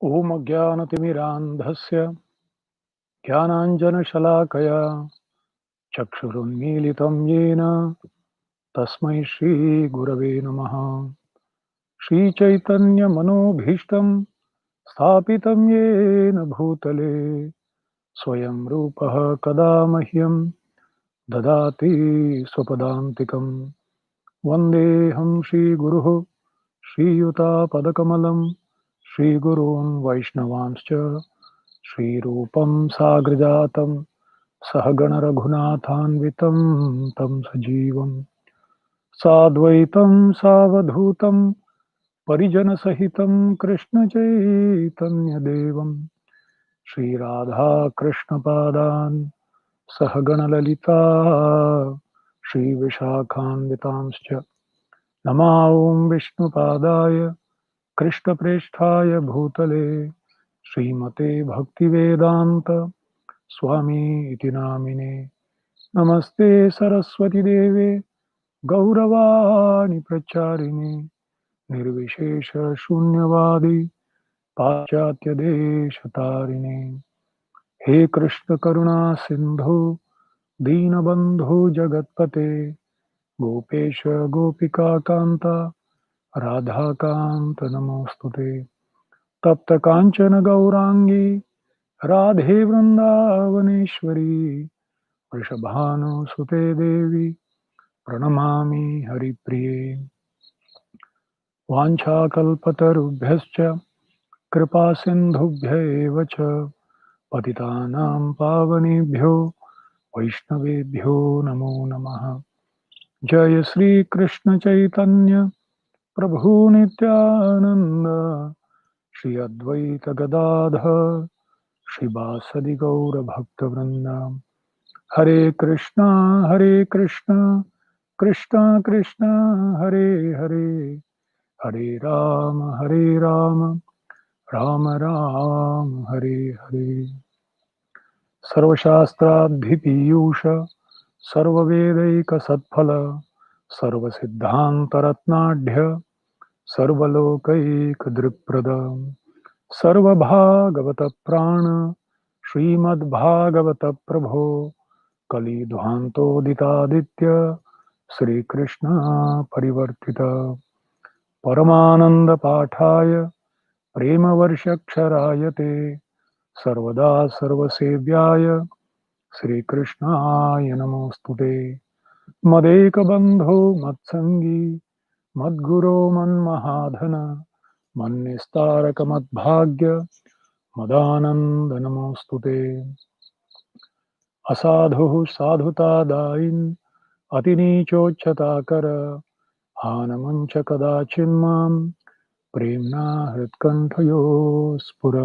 ॐ अज्ञानतिमिरान्धस्य ज्ञानाञ्जनशलाकया चक्षुरुन्मीलितं येन तस्मै श्रीगुरवे नमः। श्रीचैतन्यमनोभीष्टं स्थापितं येन भूतले स्वयं रूपः कदा मह्यं ददाति स्वपदान्तिकं। वन्देऽहं श्रीगुरुः श्रीयुतापदकमलं श्रीगुरून् वैष्णवांश्च श्रीरूपं साग्रजातं सहगणरघुनाथान्वितं तं सजीवं साद्वैतं सावधूतं परिजनसहितं कृष्णचैतन्यदेवं श्रीराधाकृष्णपादान् सहगणललिता श्रीविशाखान्वितांश्च नमो विष्णुपादाय कृष्णप्रेष्ठाय भूतले श्रीमते भक्तिवेदान्त स्वामी इति नामिने। नमस्ते सरस्वती देवे गौरवाणी प्रचारिणे निर्विशेष शून्यवादी पाश्चात्य देश तारिणे। हे कृष्ण करुणा सिंधु दीनबंधु जगतपते गोपेश गोपिका कांता राधा कांत नमोस्तुते। तप्त कांचन गौरांगी राधे वृंदावनेश्वरी वृषभानुसुते देवी प्रणमामि हरिप्रिये। वाञ्छाकल्पतरुभ्यश्च कृपा सिन्धुभ्य एव च पतितानां पावनेभ्यो वैष्णवेभ्यो नमो नमः। जय श्री कृष्ण चैतन्य प्रभु नित्यानंद श्री अद्वैत गदाधर श्रीवासदि गौर भक्तवृंद। हरे कृष्णा कृष्णा कृष्णा हरे हरे हरे राम राम राम हरे हरे। सर्वशास्त्राभिपीयूष सर्ववेदैकसत्फल सर्वसिद्धान्तरत्नाढ्य सर्वलोकैकदृक्प्रद सर्वभागवतप्राण श्रीमद्भागवत प्रभो कलिध्वान्तोदितादित्य श्रीकृष्ण परिवर्तित परमानंद पाठाय प्रेमवर्षक्षराय ते सर्वदा सर्वसेव्याय श्रीकृष्णाय नमोस्तुते। मदेकबन्धो मत्संगी मद्गुरो मन्महाधन मन्निस्तारकमद्भाग्य मदानंद नमोस्तुते। असाधुः साधुतादायिन् अतिनीचोच्चताकर हानमुञ्च कदाचिन्मां प्रेम्णा हृत्कण्ठयो स्फुर।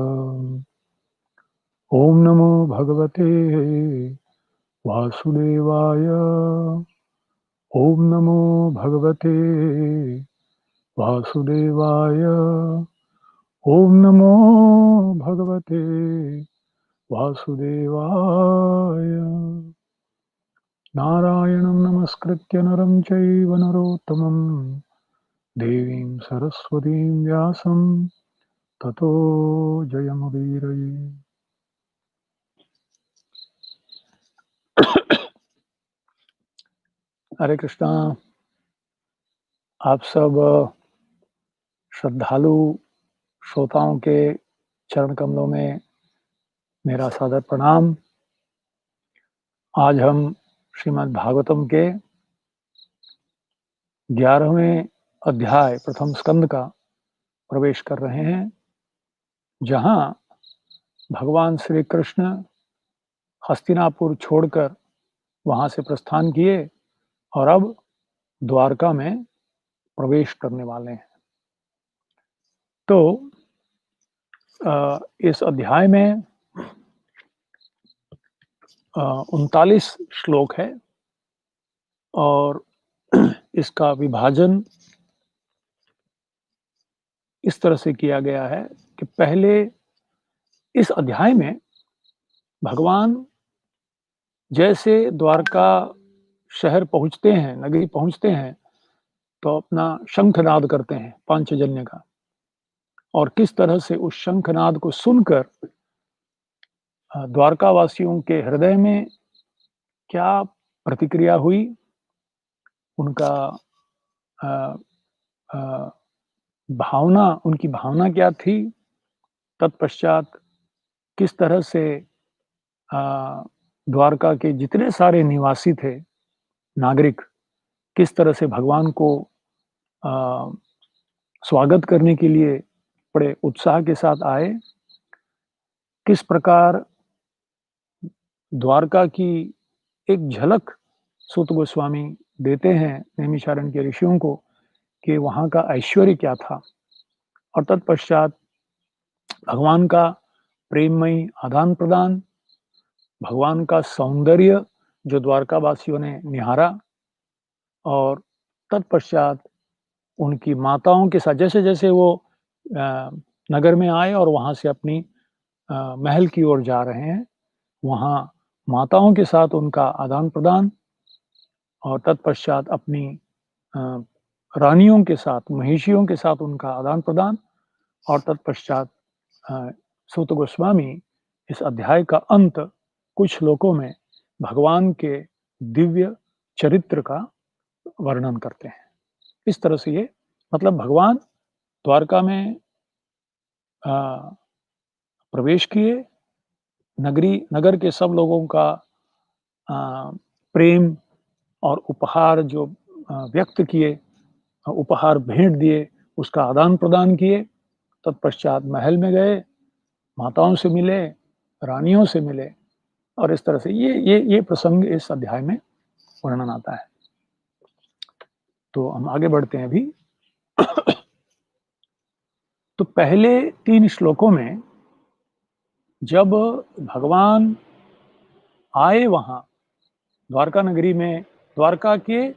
ॐ नमो भगवते वासुदेवाय। ॐ नमो भगवते वासुदेवाय। ॐ नमो भगवते वासुदेवाय। नारायणं नमस्कृत्य नरं चैव नरोत्तमं देवीं सरस्वतीं व्यासं ततो जयमुदीरये। हरे कृष्णा। आप सब श्रद्धालु श्रोताओं के चरण कमलों में मेरा सादर प्रणाम। आज हम श्रीमद् भागवतम के 11वें अध्याय प्रथम स्कंद का प्रवेश कर रहे हैं, जहां भगवान श्री कृष्ण हस्तिनापुर छोड़कर वहां से प्रस्थान किए और अब द्वारका में प्रवेश करने वाले हैं। तो इस अध्याय में 39 श्लोक है और इसका विभाजन इस तरह से किया गया है कि पहले इस अध्याय में भगवान जैसे द्वारका शहर पहुंचते हैं, नगरी पहुंचते हैं, तो अपना शंखनाद करते हैं पांचजन्य का, और किस तरह से उस शंखनाद को सुनकर द्वारकावासियों के हृदय में क्या प्रतिक्रिया हुई, उनका अ अ, भावना उनकी भावना क्या थी? तत्पश्चात किस तरह से अ, द्वारका के जितने सारे निवासी थे, नागरिक, किस तरह से भगवान को अ, स्वागत करने के लिए बड़े उत्साह के साथ आए, किस प्रकार द्वारका की एक झलक सूत गोस्वामी देते हैं नैमिषारण्य के ऋषियों को कि वहाँ का ऐश्वर्य क्या था और तत्पश्चात भगवान का प्रेममयी आदान-प्रदान, भगवान का सौंदर्य जो द्वारकावासियों ने निहारा और तत्पश्चात उनकी माताओं के साथ जैसे-जैसे वो अ, नगर में आए और वहाँ से अपनी महल की ओर जा रहे हैं, वहाँ माताओं के साथ उनका आदान-प्रदान और तत्पश्चात अपनी अ, रानियों के साथ, महिषियों के साथ उनका आदान-प्रदान और तत्पश्चात अ, सूत गोस्वामी इस अध्याय का अंत कुछ श्लोकों में भगवान के दिव्य चरित्र का वर्णन करते हैं। इस तरह से ये मतलब भगवान द्वारका में अ, प्रवेश किए, नगर के सब लोगों का अ, प्रेम और उपहार जो व्यक्त किए, उपहार भेंट दिए, उसका आदान-प्रदान किए, तत्पश्चात महल में गए, माताओं से मिले, रानियों से मिले और इस तरह से ये प्रसंग इस अध्याय में वर्णन आता है। तो हम आगे बढ़ते हैं अभी। तो पहले 3 श्लोकों में जब भगवान आए वहाँ द्वारका नगरी में, द्वारका के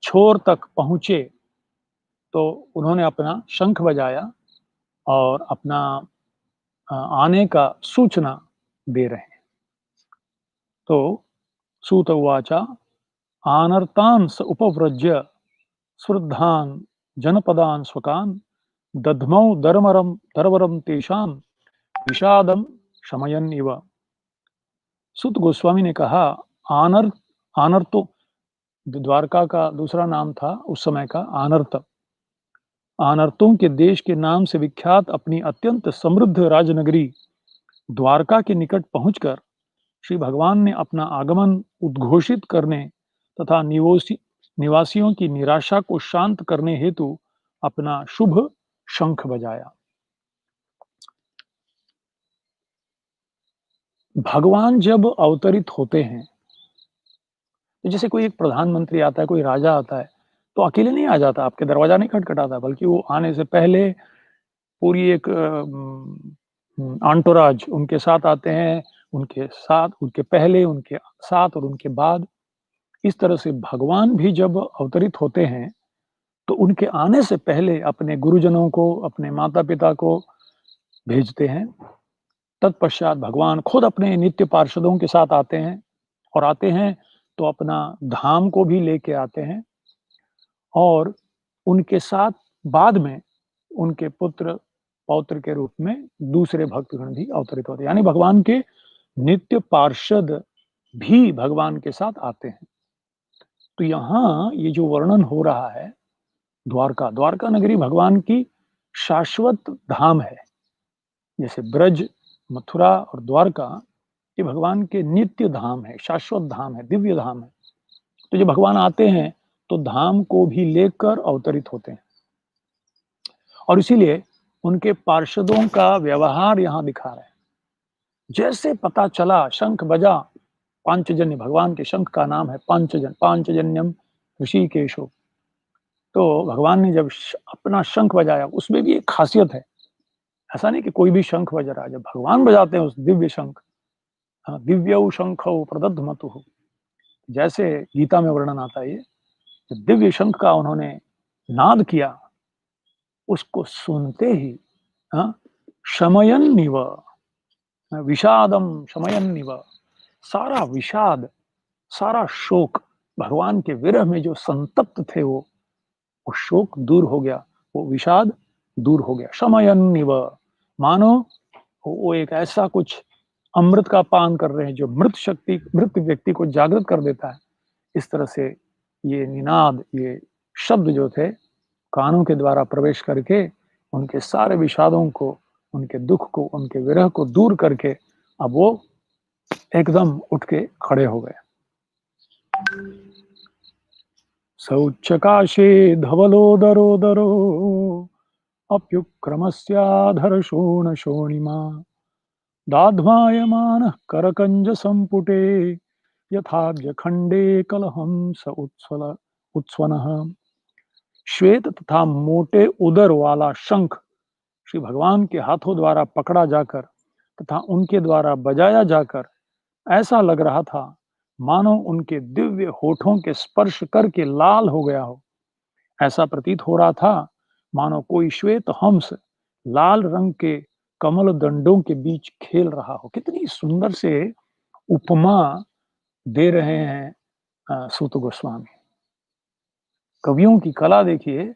छोर तक पहुँचे, तो उन्होंने अपना शंख बजाया और अपना आने का सूचना दे रहे हैं। तो सूत उवाच आनर्तान् स उपव्रज्य स्वृद्धान् जनपदान् स्वकान् दध्मौ दरवरं तेषां विषादं शमयन् इव। सूत गोस्वामी ने कहा, आनर्त आनर्तो द्वारका का दूसरा नाम था उस समय का आनर्त। आनर्तों के देश के नाम से विख्यात अपनी अत्यंत समृद्ध राजनगरी द्वारका के निकट पहुंचकर श्री भगवान ने अपना आगमन उद्घोषित करने तथा निवासियों की निराशा को शांत करने हेतु अपना शुभ शंख बजाया। भगवान जब अवतरित होते हैं, तो जैसे कोई एक प्रधानमंत्री आता है, कोई राजा आता है, तो अकेले नहीं आ जाता, आपके दरवाजा नहीं खटखटाता, बल्कि वो आने से पहले पूरी एक एंटोराज उनके साथ आते हैं, उनके साथ, उनके पहले, उनके साथ और उनके बाद। इस तरह से भगवान भी जब अवतरित होते हैं, तो उनके आने से पहले अपने गुरुजनों को, अपने माता-पिता को भेजते हैं। तत्पश्चात भगवान खुद अपने नित्य पार्षदों के साथ आते हैं और आते हैं तो अपना धाम को भी लेके आते हैं और उनके साथ बाद में उनके पुत्र पौत्र के रूप में दूसरे भक्तगण भी अवतरित होते हैं। यानी भगवान के नित्य पार्षद भी भगवान के साथ आते हैं। तो यहाँ ये जो वर्णन हो रहा है द्वारका नगरी भगवान की शाश्वत धाम है। जैसे ब्रज, मथुरा और द्वारका ये भगवान के नित्य धाम है, शाश्वत धाम है, दिव्य धाम है। तो जब भगवान आते हैं तो धाम को भी लेकर अवतरित होते हैं और इसीलिए उनके पार्षदों का व्यवहार यहाँ दिखा रहे हैं। जैसे पता चला, शंख बजा, पांचजन्य, भगवान के शंख का नाम है पांचजन्यम ऋषिकेशो। तो भगवान ने जब अपना शंख बजाया, उसमें भी एक खासियत है। ऐसा नहीं कि कोई भी शंख बज रहा है, जब भगवान बजाते हैं उस दिव्य शंख, दिव्यौ शंखौ प्रदध्मतुः, जैसे गीता में वर्णन आता है, ये दिव्य शंख का उन्होंने नाद किया, उसको सुनते ही शमयन्निव, विषादम शमयन्निव, सारा विषाद, सारा शोक, भगवान के विरह में जो संतप्त थे वो शोक दूर हो गया वो विषाद दूर हो गया। शमयन्निव, मानो वो एक ऐसा कुछ अमृत का पान कर रहे हैं जो मृत व्यक्ति को जागृत कर देता है। इस तरह से ये निनाद, ये शब्द जो थे कानों के द्वारा प्रवेश करके उनके सारे विषादों को, उनके दुख को, उनके विरह को दूर करके अब वो एकदम उठ के खड़े हो गए। सौच्चकाशे धवलोदरोदरो अप्युक्रमस्याधर शोण शोणिमा दाध्मायमानः करकंज संपुटे यथाब्ज खंडे कलहंस उत्स्वनः। श्वेत तथा मोटे उदर वाला शंख श्री भगवान के हाथों द्वारा पकड़ा जाकर तथा उनके द्वारा बजाया जाकर ऐसा लग रहा था मानो उनके दिव्य होठों के स्पर्श करके लाल हो गया हो। ऐसा प्रतीत हो रहा था मानो कोई श्वेत हंस लाल रंग के कमल दंडों के बीच खेल रहा हो। कितनी सुंदर से उपमा दे रहे हैं सूत गोस्वामी। कवियों की कला देखिए,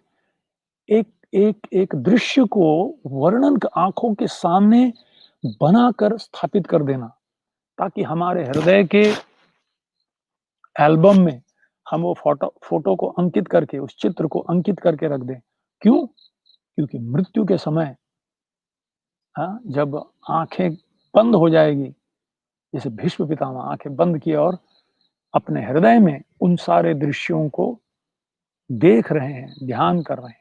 एक एक एक दृश्य को वर्णन आंखों के सामने बनाकर स्थापित कर देना, ताकि हमारे हृदय के एल्बम में हम वो फोटो को अंकित करके, उस चित्र को अंकित करके रख दें। क्यों? क्योंकि मृत्यु के समय जब आंखें बंद हो जाएगी, जैसे भीष्म पितामह आंखें बंद किए और अपने हृदय में उन सारे दृश्यों को देख रहे हैं, ध्यान कर रहे हैं।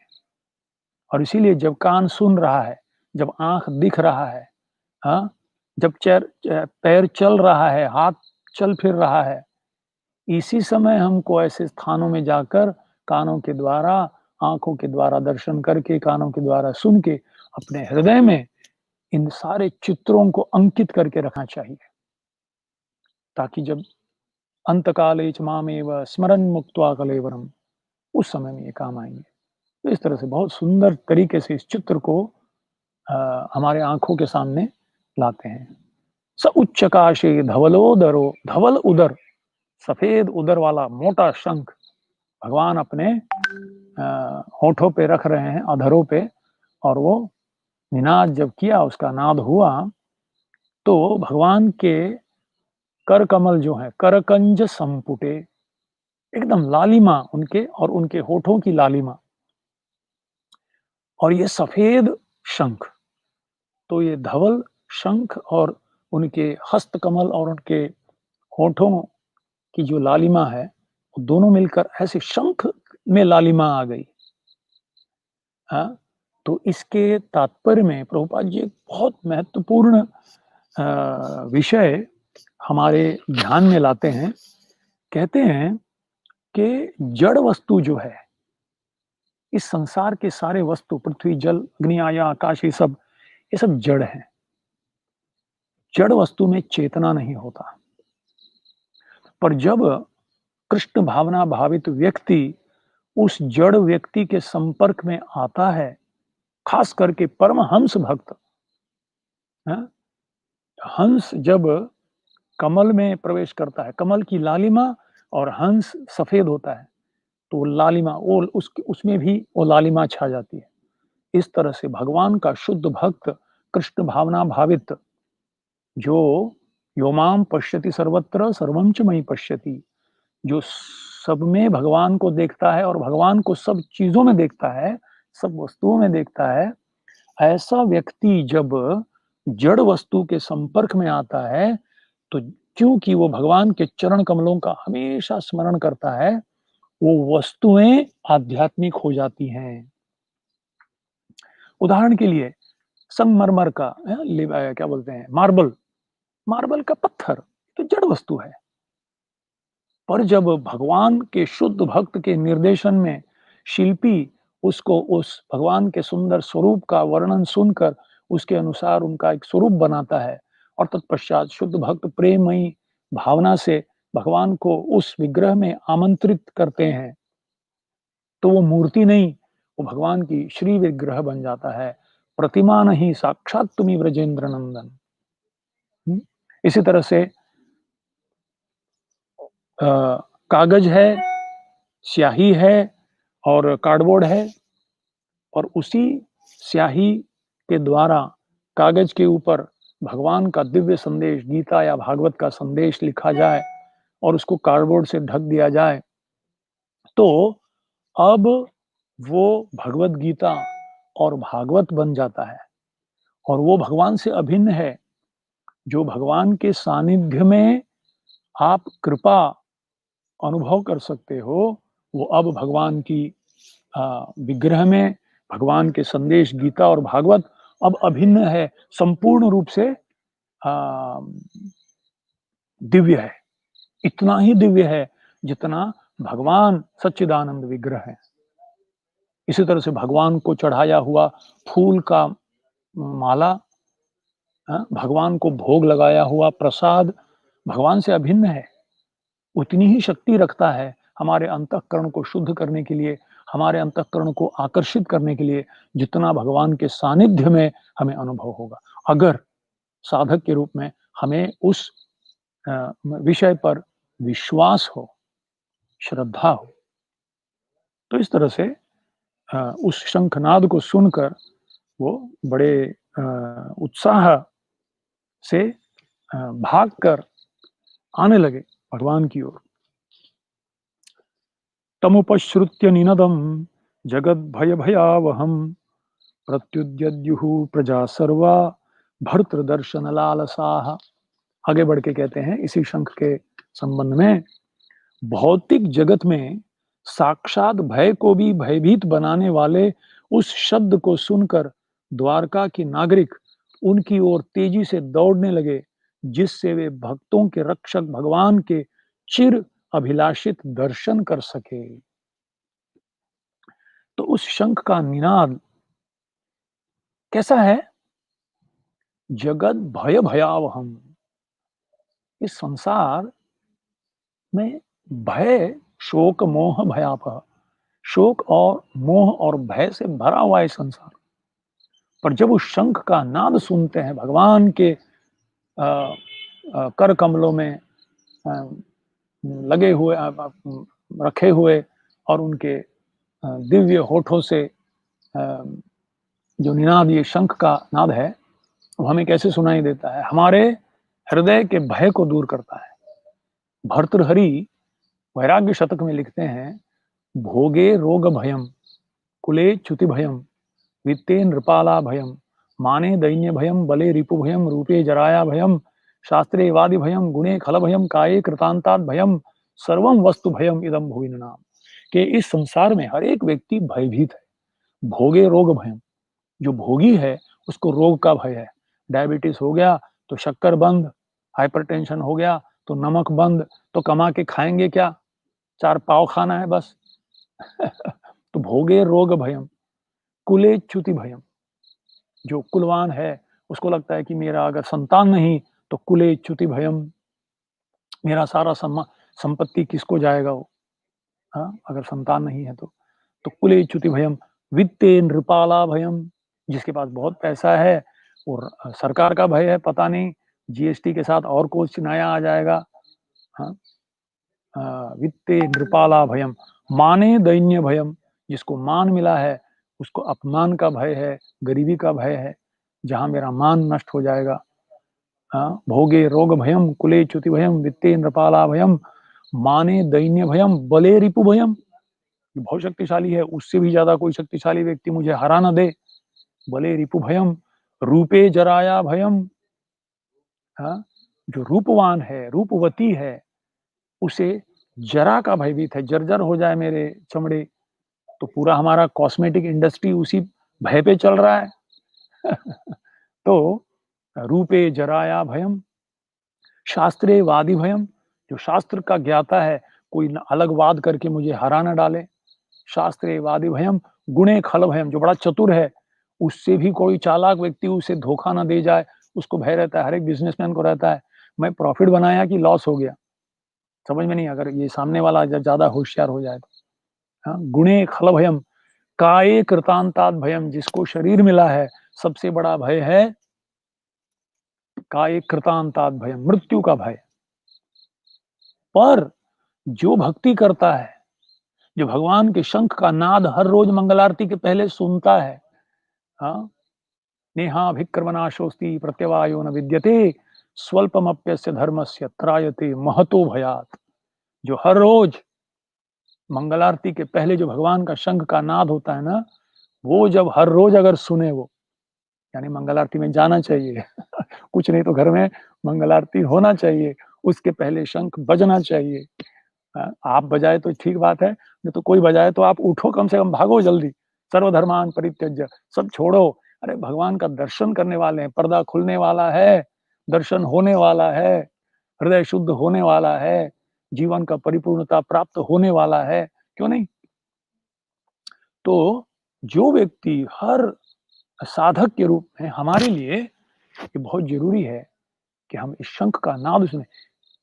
और इसीलिए जब कान सुन रहा है, जब आंख दिख रहा है, जब पैर चल रहा है, हाथ चल फिर रहा है, इसी समय हमको ऐसे स्थानों में जाकर कानों के द्वारा, आंखों के द्वारा दर्शन करके, कानों के द्वारा सुन के अपने हृदय में इन सारे चित्रों को अंकित करके रखना चाहिए, ताकि जब अंतकाले च मामेव स्मरन् मुक्त्वा कलेवरम, उस समय में ये काम आएंगे। तो इस तरह से बहुत सुंदर तरीके से इस चित्र को हमारे आंखों के सामने लाते हैं। स उच्चकाशे धवलोदरो, धवल उदर, सफेद उदर वाला मोटा शंख भगवान अपने होठों पे रख रहे हैं, अधरों पे, और वो निनाद जब किया, उसका नाद हुआ, तो भगवान के कर कमल जो है करकंज संपुटे, एकदम लालिमा उनके, और उनके होठों की लालिमा, और ये सफेद शंख, तो ये धवल शंख और उनके हस्त कमल और उनके होठों की जो लालिमा है, वो दोनों मिलकर ऐसे शंख में लालिमा आ गई। तो इसके तात्पर्य में प्रभुपाद जी एक बहुत महत्वपूर्ण विषय हमारे ध्यान में लाते हैं। कहते हैं कि जड़ वस्तु जो है, इस संसार के सारे वस्तु, पृथ्वी, जल, अग्नि, आया, आकाश, ये सब जड़ है। जड़ वस्तु में चेतना नहीं होता। पर जब कृष्ण भावना भावित व्यक्ति उस जड़ व्यक्ति के संपर्क में आता है, खास करके परमहंस भक्त, हंस जब कमल में प्रवेश करता है, कमल की लालिमा, और हंस सफेद होता है, तो लालिमा वो उसमें भी वो लालिमा छा जाती है। इस तरह से भगवान का शुद्ध भक्त, कृष्ण भावना भावित, जो योमाम पश्यति सर्वत्र सर्वं च मयि पश्यति, जो सब में भगवान को देखता है और भगवान को सब चीजों में देखता है, सब वस्तुओं में देखता है, ऐसा व्यक्ति जब जड़ वस्तु के संपर्क में आता है, तो क्योंकि वो भगवान के चरण कमलों का हमेशा स्मरण करता है, वो वस्तुएं आध्यात्मिक हो जाती हैं। उदाहरण के लिए संगमरमर का क्या बोलते हैं, मार्बल, मार्बल का पत्थर तो जड़ वस्तु है। पर जब भगवान के शुद्ध भक्त के निर्देशन में शिल्पी उसको उस भगवान के सुंदर स्वरूप का वर्णन सुनकर उसके अनुसार उनका एक स्वरूप बनाता है, और तत्पश्चात शुद्ध भक्त प्रेममयी भावना से भगवान को उस विग्रह में आमंत्रित करते हैं, तो वो मूर्ति नहीं, वो भगवान की श्री विग्रह बन जाता है। प्रतिमा नहीं, साक्षात तुम्ही ब्रजेंद्र नंदन। इसी तरह से कागज है, स्याही है और कार्डबोर्ड है, और उसी स्याही के द्वारा कागज के ऊपर भगवान का दिव्य संदेश, गीता या भागवत का संदेश लिखा जाए और उसको कार्डबोर्ड से ढक दिया जाए, तो अब वो भगवत गीता और भागवत बन जाता है और वो भगवान से अभिन्न है। जो भगवान के सानिध्य में आप कृपा अनुभव कर सकते हो, वो अब भगवान की विग्रह में, भगवान के संदेश गीता और भागवत अब अभिन्न है, संपूर्ण रूप से आ, दिव्य है। इतना ही दिव्य है जितना भगवान सच्चिदानंद विग्रह है। इसी तरह से भगवान को चढ़ाया हुआ फूल का माला, भगवान को भोग लगाया हुआ प्रसाद भगवान से अभिन्न है। उतनी ही शक्ति रखता है हमारे अंतःकरण को शुद्ध करने के लिए, हमारे अंतःकरण को आकर्षित करने के लिए, जितना भगवान के सानिध्य में हमें अनुभव होगा, अगर साधक के रूप में हमें उस विषय पर विश्वास हो, श्रद्धा हो। तो इस तरह से उस शंखनाद को सुनकर वो बड़े उत्साह से भागकर आने लगे भगवान की ओर। तमुपश्रुत्य निनदम जगद भय भयावहम प्रत्युद्यद्युः प्रजा सर्वा भर्तृदर्शन लालसाः। आगे बढ़ के कहते हैं इसी शंख के संबंध में, भौतिक जगत में साक्षात भय को भी भयभीत बनाने वाले उस शब्द को सुनकर द्वारका के नागरिक उनकी ओर तेजी से दौड़ने लगे, जिससे वे भक्तों के रक्षक भगवान के चिर अभिलाषित दर्शन कर सके। तो उस शंख का निनाद कैसा है? जगत भय भयावहम। इस संसार में भय, शोक मोह भयावह, शोक और मोह और भय से भरा हुआ है संसार। पर जब उस शंख का नाद सुनते हैं, भगवान के कर कमलों में लगे हुए, रखे हुए, और उनके दिव्य होठों से जो निनाद, ये शंख का नाद है, वो हमें कैसे सुनाई देता है? हमारे हृदय के भय को दूर करता है। भर्तृहरि वैराग्य शतक में लिखते हैं, भोगे रोग भयम, कुले च्युति भयम, वित्ते नृपाला भयम, माने दैन्य भयम, बले रिपु भयम, रूपे जराया भयम, शास्त्रे वादि भयम, गुणे खल भयम, काये कृतांतात भयम, सर्वम वस्तु भयम इदम भुविन नाम। कि इस संसार में हर एक व्यक्ति भयभीत है। भोगे रोग भयम, जो भोगी है उसको रोग का भय है। डायबिटीज हो गया तो शक्कर बंद, हाइपरटेंशन हो गया तो नमक बंद, तो कमा के खाएंगे क्या? 4 पाव खाना है बस। तो भोगे रोग भयम, कुले च्युति भयम, जो कुलवान है उसको लगता है कि मेरा अगर संतान नहीं तो कुले च्युति भयम, मेरा सारा संपत्ति किसको जाएगा वो, हाँ, अगर संतान नहीं है तो कुले च्युति भयम, वित्ते नृपाला भयम, जिसके पास बहुत पैसा है और सरकार का भय है, पता नहीं जीएसटी के साथ और कुछ नया आ जाएगा। हाँ, वित्ते नृपाला भयम, माने दैन्य भयम, जिसको मान मिला है उसको अपमान का भय है, गरीबी का भय है, जहां मेरा मान नष्ट हो जाएगा। हाँ, भोगे रोग भयम, कुले च्युति भयम, वित्ते नृपाला भयम, माने दैन्य भयम, बले रिपु भयम, बहुत शक्तिशाली है, उससे भी ज्यादा कोई शक्तिशाली व्यक्ति मुझे हरा ना दे, बले रिपु भयम, रूपे जराया भयम, हाँ, जो रूपवान है, रूपवती है, उसे जरा का भयभीत है, जर्जर हो जाए मेरे चमड़े, तो पूरा हमारा कॉस्मेटिक इंडस्ट्री उसी भय पे चल रहा है। तो रूपे जराया भयम, शास्त्रे वादी भयम, जो शास्त्र का ज्ञाता है, कोई अलग वाद करके मुझे हरा ना डाले। शास्त्रे वादी भयम, गुणे खल भयम, जो बड़ा चतुर है उससे भी कोई चालाक व्यक्ति उसे धोखा ना दे जाए, उसको भय रहता है। हर एक बिजनेसमैन को रहता है, मैं प्रॉफिट बनाया कि लॉस हो गया, समझ में नहीं, अगर ये सामने वाला ज्यादा होशियार हो जाए तो। हाँ, गुणे खल भयम, काये कृतांतात भयम, जिसको शरीर मिला है सबसे बड़ा भय है काये कृतांतात भयम, मृत्यु का भय। पर जो भक्ति करता है, जो भगवान के शंख का नाद हर रोज मंगल आरती के पहले सुनता है, हाँ, नेहाभिक्रमनाशोस्ति प्रत्यवायो न विद्यते, स्वल्पमप्यस्य धर्मस्य त्रायते महतो भयात्। जो हर रोज मंगल आरती के पहले जो भगवान का शंख का नाद होता है ना, वो जब हर रोज अगर सुने वो, यानी मंगल आरती में जाना चाहिए कुछ नहीं तो घर में मंगल आरती होना चाहिए, उसके पहले शंख बजना चाहिए। आप बजाए तो ठीक बात है, नहीं तो कोई बजाए तो आप उठो, कम से कम भागो जल्दी। सर्वधर्मान परित्यज्य, सब छोड़ो। अरे भगवान का दर्शन करने वाले हैं, पर्दा खुलने वाला है, दर्शन होने वाला है, हृदय शुद्ध होने वाला है, जीवन का परिपूर्णता प्राप्त होने वाला है, क्यों नहीं? तो जो व्यक्ति हर साधक के रूप में हमारे लिए ये बहुत ज़रूरी है कि हम इस शंख का नाद सुनें।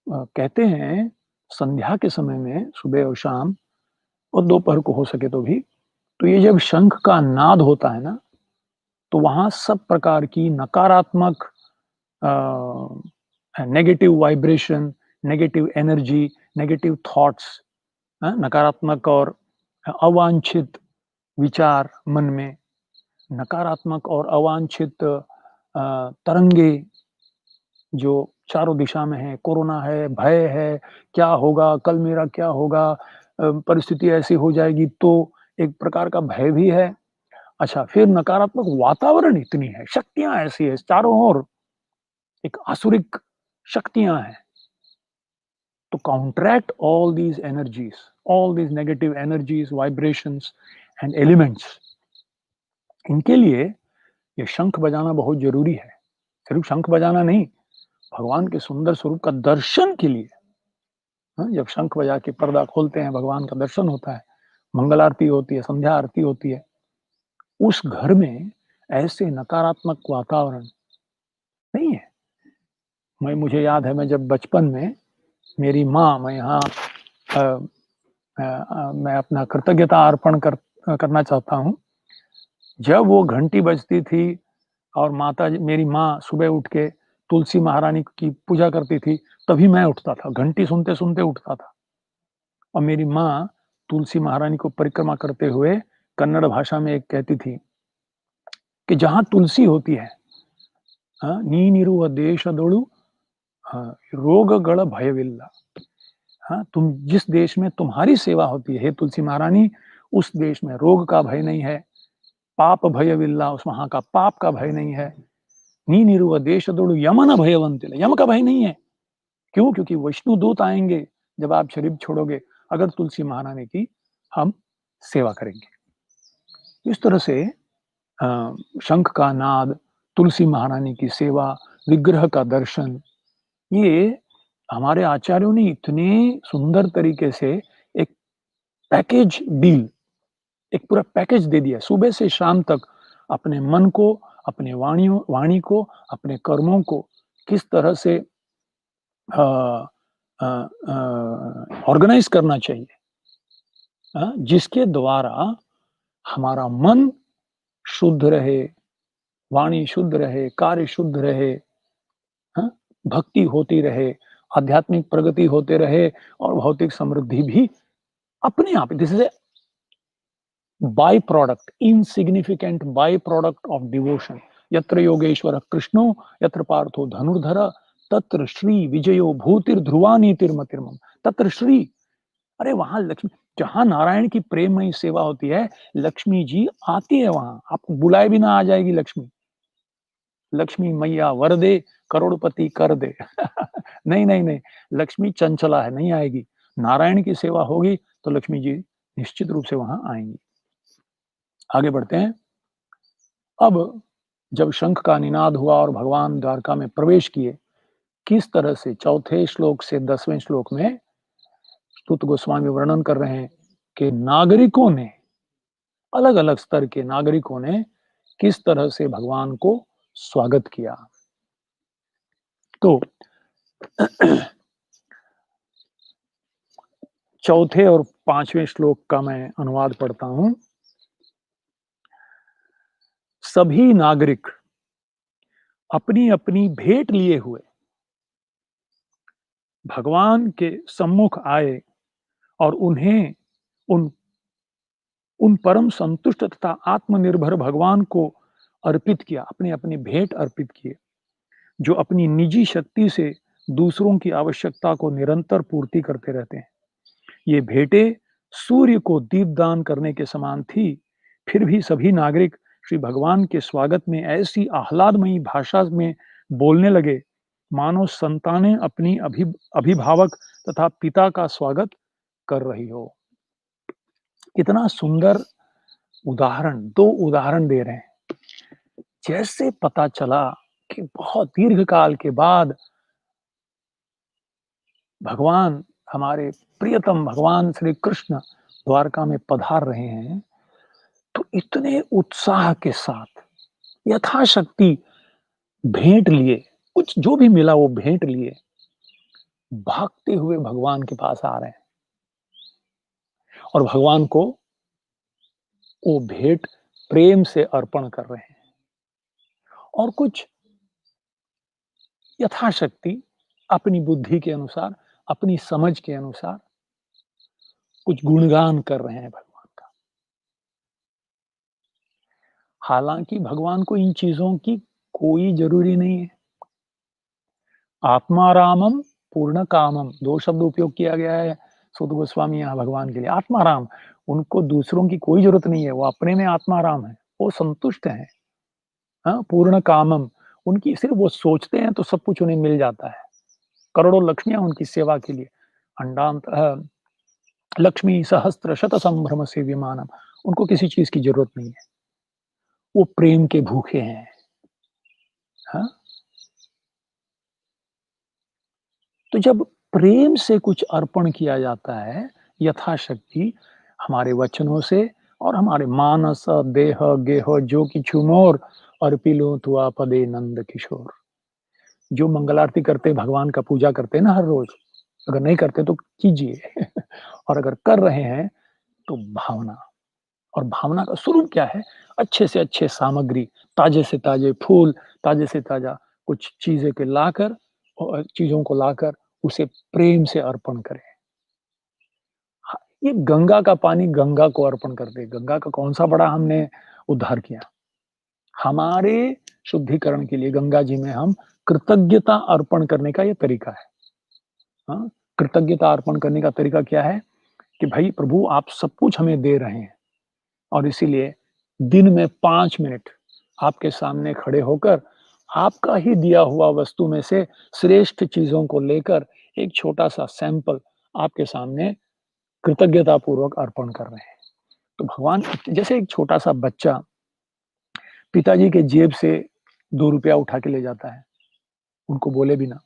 कहते हैं संध्या के समय में सुबह और शाम और दोपहर को हो सके तो भी, तो ये जब शंख का नाद होता है ना, तो वहाँ सब प्रकार की नकारात्मक negative vibration, negative energy, negative thoughts, नकारात्मक और अवांछित विचार मन में, नकारात्मक और अवांछित तरंगे जो चारों दिशा में है, कोरोना है, भय है, क्या होगा, कल मेरा क्या होगा, परिस्थिति ऐसी हो जाएगी, तो एक प्रकार का भय भी है। अच्छा, फिर नकारात्मक वातावरण इतनी है, शक्तियाँ ऐसी है, चारों ओर एक आसुरिक शक्तियाँ हैं। To counteract all these negative energies, vibrations and elements, इनके लिए ये शंख बजाना बहुत ज़रूरी है। सिर्फ शंख बजाना नहीं, भगवान के सुंदर स्वरूप का दर्शन के लिए, हाँ, जब शंख बजा के पर्दा खोलते हैं, भगवान का दर्शन होता है, मंगल आरती होती है, संध्या आरती होती है, उस घर में ऐसे नकारात्मक वातावरण नहीं है। मुझे याद है, मैं जब बचपन में मेरी माँ, मैं यहाँ मैं अपना कृतज्ञता अर्पण करना चाहता हूँ। जब वो घंटी बजती थी और माता जी, मेरी माँ सुबह उठ के तुलसी महारानी की पूजा करती थी, तभी मैं उठता था, घंटी सुनते-सुनते उठता था। और मेरी माँ तुलसी महारानी को परिक्रमा करते हुए कन्नड़ भाषा में एक कहती थी कि जहाँ तुलसी होती है, हाँ, ನೀನಿರುವ ದೇಶದೊಳು रोगಗಳ भयविಲ್ಲ। हाँ, तुम जिस देश में तुम्हारी सेवा होती है, हे तुलसी महारानी, उस देश में रोग का भय नहीं है, पाप भयविಲ್ಲ, उस वहाँ का पाप का भय नहीं है। ನೀನಿರುವ ದೇಶದೊಳು ಯಮನ ಭಯವಂತಿಲ್ಲ, यम का भय नहीं है। क्यों? क्योंकि विष्णु दूत आएंगे जब आप शरीर छोड़ोगे, अगर तुलसी महारानी की हम सेवा करेंगे। इस तरह से शंख का नाद, तुलसी महारानी की सेवा, विग्रह का दर्शन, ये हमारे आचार्यों ने इतने सुंदर तरीके से एक पैकेज डील, एक पूरा पैकेज दे दिया। सुबह से शाम तक अपने मन को, अपने वाणी को, अपने कर्मों को किस तरह से ऑर्गेनाइज करना चाहिए, जिसके द्वारा हमारा मन शुद्ध रहे, वाणी शुद्ध रहे, कार्य शुद्ध रहे, हाँ, भक्ति होती रहे, आध्यात्मिक प्रगति होते रहे और भौतिक समृद्धि भी अपने आप। This is a by product, insignificant by product of devotion. यत्र योगेश्वर कृष्णो यत्र पार्थो धनुर्धर तत्र श्री विजयो भूतिर्ध्रुवा नीतिर्मतिर्मम। तत्र श्री, अरे वहां लक्ष्मी, जहां नारायण की प्रेममयी सेवा होती है, लक्ष्मी जी आती है वहां, आपको बुलाए भी ना आ जाएगी लक्ष्मी। लक्ष्मी मैया वर दे, करोड़पति कर दे नहीं नहीं नहीं, लक्ष्मी चंचला है, नहीं आएगी। नारायण की सेवा होगी तो लक्ष्मी जी निश्चित रूप से वहां आएंगी। आगे बढ़ते हैं। अब जब शंख का निनाद हुआ और भगवान द्वारका में प्रवेश किए, किस तरह से चौथे श्लोक से 10वें श्लोक में स्तुत गोस्वामी वर्णन कर रहे हैं कि नागरिकों ने, अलग अलग स्तर के नागरिकों ने किस तरह से भगवान को स्वागत किया। तो चौथे और 5वें श्लोक का मैं अनुवाद पढ़ता हूं। सभी नागरिक अपनी अपनी भेंट लिए हुए भगवान के सम्मुख आए और उन्हें उन उन परम संतुष्ट तथा आत्मनिर्भर भगवान को अर्पित किया, अपनी-अपनी भेंट अर्पित किए, जो अपनी निजी शक्ति से दूसरों की आवश्यकता को निरंतर पूर्ति करते रहते हैं। ये भेंटें सूर्य को दीपदान करने के समान थी, फिर भी सभी नागरिक श्री भगवान के स्वागत में ऐसी आह्लादमयी भाषा में बोलने लगे, मानो संतानें अपनी अभिभावक तथा पिता का स्वागत कर रही हो। कितना सुंदर उदाहरण, 2 उदाहरण दे रहे हैं। जैसे पता चला कि बहुत दीर्घ काल के बाद भगवान, हमारे प्रियतम भगवान श्री कृष्ण द्वारका में पधार रहे हैं, तो इतने उत्साह के साथ यथाशक्ति भेंट लिए, कुछ जो भी मिला वो भेंट लिए, भागते हुए भगवान के पास आ रहे हैं और भगवान को वो भेंट प्रेम से अर्पण कर रहे हैं। और कुछ यथाशक्ति अपनी बुद्धि के अनुसार, अपनी समझ के अनुसार कुछ गुणगान कर रहे हैं भगवान का। हालांकि भगवान को इन चीजों की कोई जरूरी नहीं है। आत्मारामम पूर्ण कामम, 2 शब्द उपयोग किया गया है सूत गोस्वामी यहाँ भगवान के लिए। आत्माराम, उनको दूसरों की कोई जरूरत नहीं है, वो अपने में आत्माराम है, वो संतुष्ट है। हाँ, पूर्ण कामम, उनकी सिर्फ वो सोचते हैं तो सब कुछ उन्हें मिल जाता है। करोड़ों लक्ष्मियां उनकी सेवा के लिए, अंडांत लक्ष्मी सहस्त्र शत संभ्रम से विमानम, उनको किसी चीज की जरूरत नहीं है, वो प्रेम के भूखे हैं। हाँ? तो जब प्रेम से कुछ अर्पण किया जाता है यथाशक्ति, हमारे वचनों से और हमारे मानस देह गेह जो किछु मोर अर्पिलो तुआ पदे नंद किशोर। जो मंगल आरती करते भगवान का पूजा करते हैं ना हर रोज, अगर नहीं करते तो कीजिए और अगर कर रहे हैं तो भावना, और भावना का स्वरूप क्या है? अच्छे से अच्छे सामग्री, ताजे से ताजे फूल, ताजे से ताजा कुछ चीजें के लाकर और चीजों को लाकर उसे प्रेम से अर्पण करें। हाँ, ये गंगा का पानी गंगा को अर्पण कर दे, गंगा का कौन सा बड़ा हमने उद्धार किया। हमारे शुद्धिकरण के लिए गंगा जी में हम कृतज्ञता अर्पण करने का ये तरीका है। हाँ, कृतज्ञता अर्पण करने का तरीका क्या है कि भाई प्रभु आप सब कुछ हमें दे रहे हैं और इसीलिए दिन में 5 मिनट आपके सामने खड़े होकर आपका ही दिया हुआ वस्तु में से श्रेष्ठ चीजों को लेकर एक छोटा-सा सैंपल आपके सामने कृतज्ञता पूर्वक अर्पण कर रहे हैं। तो भगवान, जैसे एक छोटा-सा बच्चा पिताजी के जेब से ₹2 उठा के ले जाता है, उनको बोले बिना,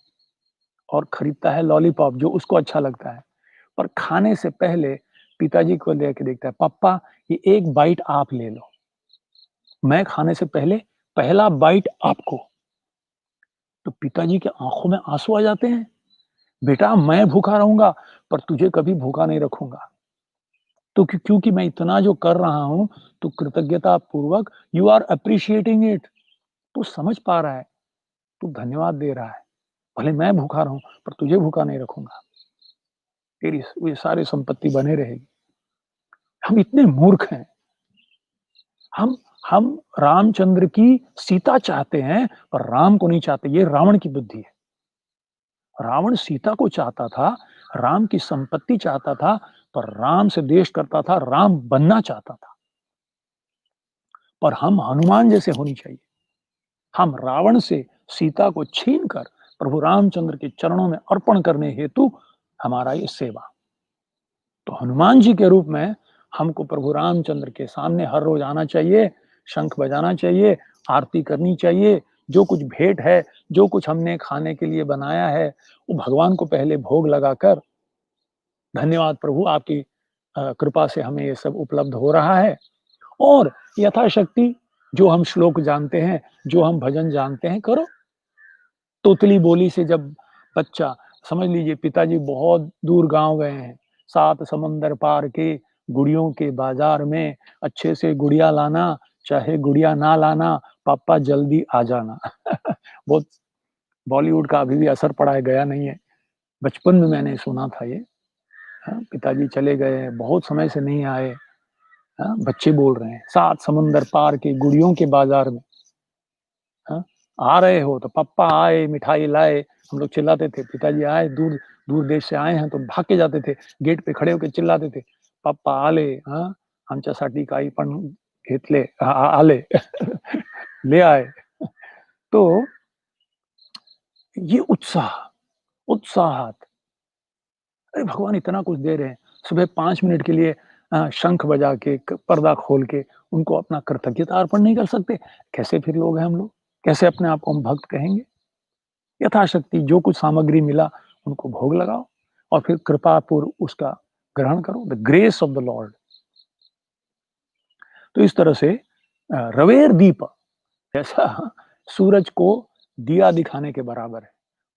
और खरीदता है लॉलीपॉप जो उसको अच्छा लगता है। पर खाने से पहले पिताजी को लेके देखता है, "पापा ये एक बाइट आप ले लो, मैं खाने से पहले पहला बाइट आपको।" तो पिताजी के आँखों में आँसू आ जाते हैं, "बेटा मैं भूखा रहूँगा, पर तुझे कभी भूखा नहीं रखूँगा। तो क्योंकि मैं इतना जो कर रहा हूँ, तू कृतज्ञता पूर्वक यू आर एप्रिशिएटिंग इट, तू समझ पा रहा है, तू धन्यवाद दे रहा है। भले मैं भूखा रहूँ, पर तुझे भूखा नहीं रखूँगा। तेरी ये सारी संपत्ति बने रहेगी।" हम इतने मूर्ख हैं। हम हम रामचंद्र की सीता चाहते हैं, पर राम को नहीं चाहते, ये रावण की बुद्धि है। रावण सीता को चाहता था, राम की संपत्ति चाहता था, पर राम से द्वेष करता था, राम बनना चाहता था। पर हम हनुमान जैसे होनी चाहिए। हम रावण से सीता को छीनकर प्रभु रामचंद्र के चरणों में अर्पण करने हेतु हमारा ये सेवा। तो हनुमान जी के रूप में हमको प्रभु रामचंद्र के सामने हर रोज आना चाहिए, शंख बजाना चाहिए, आरती करनी चाहिए। जो कुछ भेंट है, जो कुछ हमने खाने के लिए बनाया है, वो भगवान को पहले भोग लगाकर, धन्यवाद प्रभु आपकी कृपा से हमें ये सब उपलब्ध हो रहा है। और यथाशक्ति जो हम श्लोक जानते हैं, जो हम भजन जानते हैं, करो। तोतली बोली से जब बच्चा, समझ लीजिए पिताजी बहुत दूर गाँव गए हैं, 7 समंदर पार के गुड़ियों के बाज़ार में अच्छे से गुड़िया लाना, चाहे गुड़िया ना लाना, पापा जल्दी आ जाना। बहुत बॉलीवुड का अभी भी असर पड़ा है, गया नहीं है। बचपन में मैंने सुना था ये। हाँ, पिताजी चले गए, बहुत समय से नहीं आए। हाँ, बच्चे बोल रहे हैं, 7 समुंदर पार के गुड़ियों के बाज़ार में, हाँ, आ रहे हो तो पप्पा आए, मिठाई लाए, हम लोग चिल्लाते थे, पिताजी आए, दूर दूर देश से आए हैं तो भाग के जाते थे, गेट पे खड़े होके चिल्लाते थे, "पप्पा आले, हाँ, आमच्यासाठी काही पण घेतले आले." ले आए। तो ये उत्साह, अरे भगवान इतना कुछ दे रहे हैं, सुबह 5 मिनट के लिए शंख बजा के, पर्दा खोल के उनको अपना कृतज्ञता अर्पण नहीं कर सकते? कैसे फिर लोग हैं हम लोग? कैसे अपने आप को हम भक्त कहेंगे? यथाशक्ति जो कुछ सामग्री मिला उनको भोग लगाओ और फिर कृपा पूर्व उसका ग्रहण करो, the grace of the Lord. तो इस तरह से रवेर दीप जैसा सूरज को दिया दिखाने के बराबर है।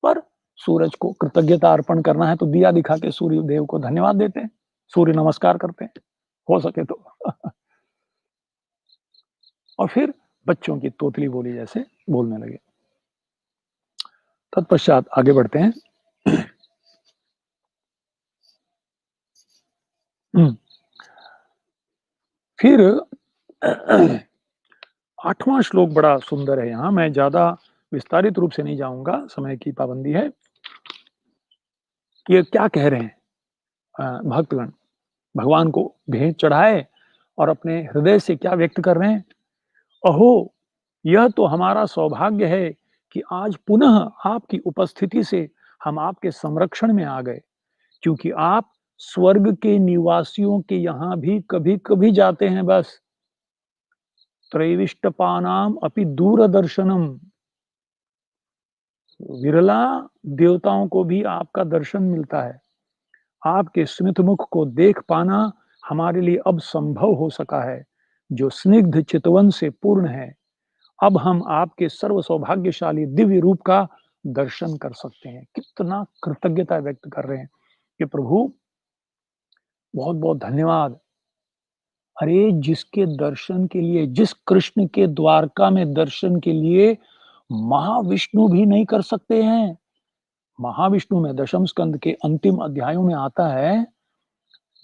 पर सूरज को कृतज्ञता अर्पण करना है तो दिया दिखा के सूर्य देव को धन्यवाद देते हैं, सूर्य नमस्कार करते हैं, हो सके तो। और फिर बच्चों की तोतली बोली जैसे बोलने लगे। तत्पश्चात आगे बढ़ते हैं। हुँ, फिर 8वाँ श्लोक बड़ा सुंदर है यहाँ, मैं ज़्यादा विस्तारित रूप से नहीं जाऊँगा, समय की पाबंदी है, कि ये क्या कह रहे हैं भक्तगण। भगवान को भेंट चढ़ाए और अपने हृदय से क्या व्यक्त कर रहे हैं? अहो! यह तो हमारा सौभाग्य है कि आज पुनः आपकी उपस्थिति से हम आपके संरक्षण में आ गए, क्योंकि आप स्वर्ग के निवासियों के यहाँ भी कभी-कभी जाते हैं बस। त्रैविष्टपानाम अपि दूरदर्शनम, विरला देवताओं को भी आपका दर्शन मिलता है। आपके स्मित मुख को देख पाना हमारे लिए अब संभव हो सका है, जो स्निग्ध चितवन से पूर्ण है। अब हम आपके सर्व सौभाग्यशाली दिव्य रूप का दर्शन कर सकते हैं। कितना कृतज्ञता व्यक्त कर रहे हैं कि प्रभु बहुत-बहुत धन्यवाद। अरे जिसके दर्शन के लिए, जिस कृष्ण के द्वारका में दर्शन के लिए महाविष्णु भी नहीं कर सकते हैं। महाविष्णु में दशम स्कंद के अंतिम अध्यायों में आता है,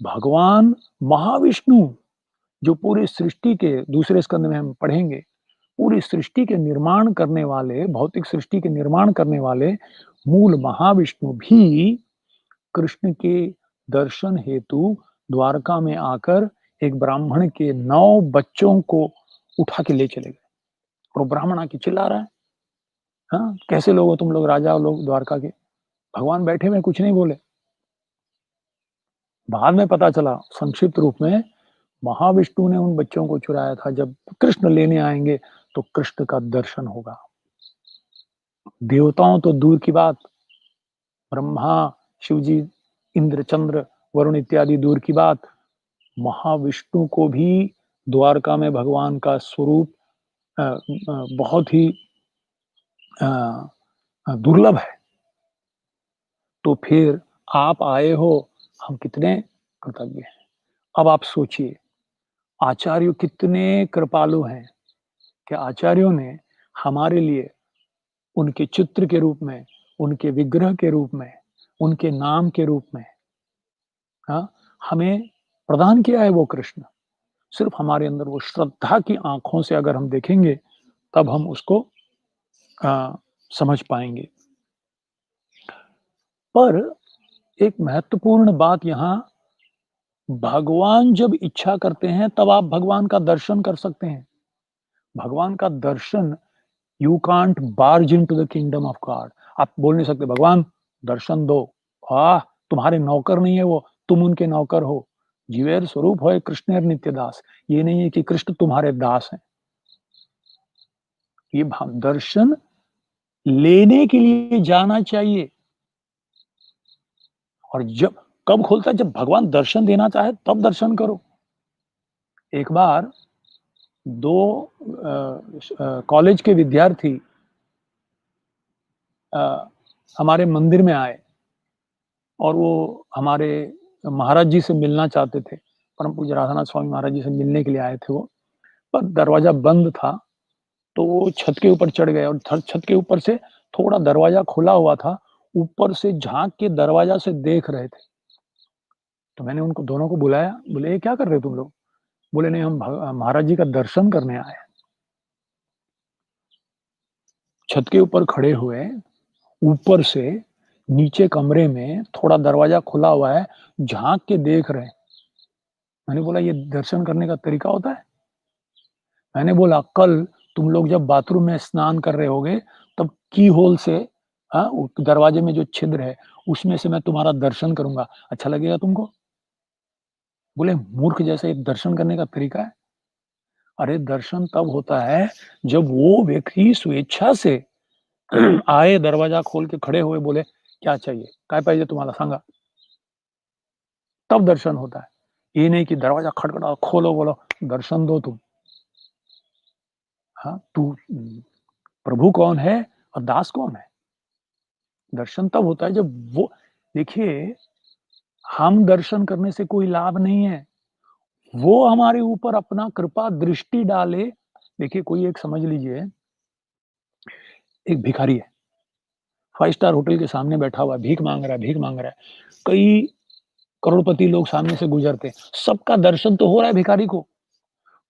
भगवान महाविष्णु जो पूरी सृष्टि के दूसरे स्कंद में हम पढ़ेंगे, पूरी सृष्टि के निर्माण करने वाले, भौतिक सृष्टि के निर्माण करने वाले मूल महाविष्णु भी कृष्ण के दर्शन हेतु द्वारका में आकर एक ब्राह्मण के 9 बच्चों को उठा के ले चले गए। और वो ब्राह्मण आके चिल्ला रहा है, हाँ, कैसे लोग हो तुम लोग, राजा लोग द्वारका के? भगवान बैठे हुए कुछ नहीं बोले। बाद में पता चला संक्षिप्त रूप में, महाविष्णु ने उन बच्चों को चुराया था, जब कृष्ण लेने आएँगे तो कृष्ण का दर्शन होगा। देवताओं तो दूर की बात, ब्रह्मा, शिवजी, इंद्र, चंद्र, वरुण इत्यादि दूर की बात, महाविष्णु को भी द्वारका में भगवान का स्वरूप बहुत ही अ दुर्लभ है। तो फिर आप आए हो, हम कितने कृतज्ञ हैं। अब आप सोचिए, आचार्य कितने कृपालु हैं कि आचार्यों ने हमारे लिए उनके चित्र के रूप में, उनके विग्रह के रूप में, उनके नाम के रूप में, हाँ, हमें प्रदान किया है वो कृष्ण। सिर्फ हमारे अंदर वो श्रद्धा की आँखों से अगर हम देखेंगे, तब हम उसको अ, समझ पाएँगे। पर एक महत्वपूर्ण बात यहाँ, भगवान जब इच्छा करते हैं, तब आप भगवान का दर्शन कर सकते हैं। भगवान का दर्शन, you can't barge into the kingdom of God. आप बोल नहीं सकते, भगवान दर्शन दो। आह! तुम्हारे नौकर नहीं है वो, तुम उनके नौकर हो। जीवेर स्वरूप होए कृष्णेर नित्य दास। ये नहीं है कि कृष्ण तुम्हारे दास हैं। ये दर्शन लेने के लिए जाना चाहिए। और जब कब खुलता है? जब भगवान दर्शन देना चाहे तब दर्शन करो। एक बार 2 कॉलेज के विद्यार्थी अ, हमारे मंदिर में आए और वो हमारे महाराज जी से मिलना चाहते थे। परम पूज्य राधानाथ स्वामी महाराज जी से मिलने के लिए आए थे वो, पर दरवाज़ा बंद था, तो वो छत के ऊपर चढ़ गए और छत के ऊपर से थोड़ा दरवाज़ा खुला हुआ था, ऊपर से झाँक के दरवाज़ा से देख रहे थे। तो मैंने उनको दोनों को बुलाया, बोले, "ये क्या कर रहे हो तुम लोग?" बोले नहीं, हम महाराज जी का दर्शन करने आए हैं। छत के ऊपर खड़े हुए, ऊपर से नीचे कमरे में थोड़ा दरवाज़ा खुला हुआ है, झाँक के देख रहे हैं। मैंने बोला ये दर्शन करने का तरीका होता है? मैंने बोला कल तुम लोग जब बाथरूम में स्नान कर रहे होगे, तब की होल से दरवाजे में जो छिद्र है, उसमें से मैं तुम्हारा दर्शन करूँगा, अच्छा लगेगा तुमको? बोले मूर्ख जैसे ये दर्शन करने का तरीका है? अरे दर्शन तब होता है, जब वो व्यक्ति स्वेच्छा से आए, दरवाजा खोल के खड़े हुए, बोले, "क्या चाहिए? काय पाहिजे तुम्हाला सांगा?" तब दर्शन होता है। ये नहीं कि दरवाजा खटखटाओ, खोलो, बोलो, "दर्शन दो तुम।" हाँ, प्रभु कौन है और दास कौन है? दर्शन तब होता है जब वो, देखिए, हम दर्शन करने से कोई लाभ नहीं है। वो हमारे ऊपर अपना कृपा दृष्टि डाले। देखिए, कोई एक समझ लीजिए, एक भिखारी है, 5 स्टार होटल के सामने बैठा हुआ है, भीख माँग रहा है, भीख माँग रहा है। कई करोड़पति लोग सामने से गुजरते हैं, सबका दर्शन तो हो रहा है भिखारी को।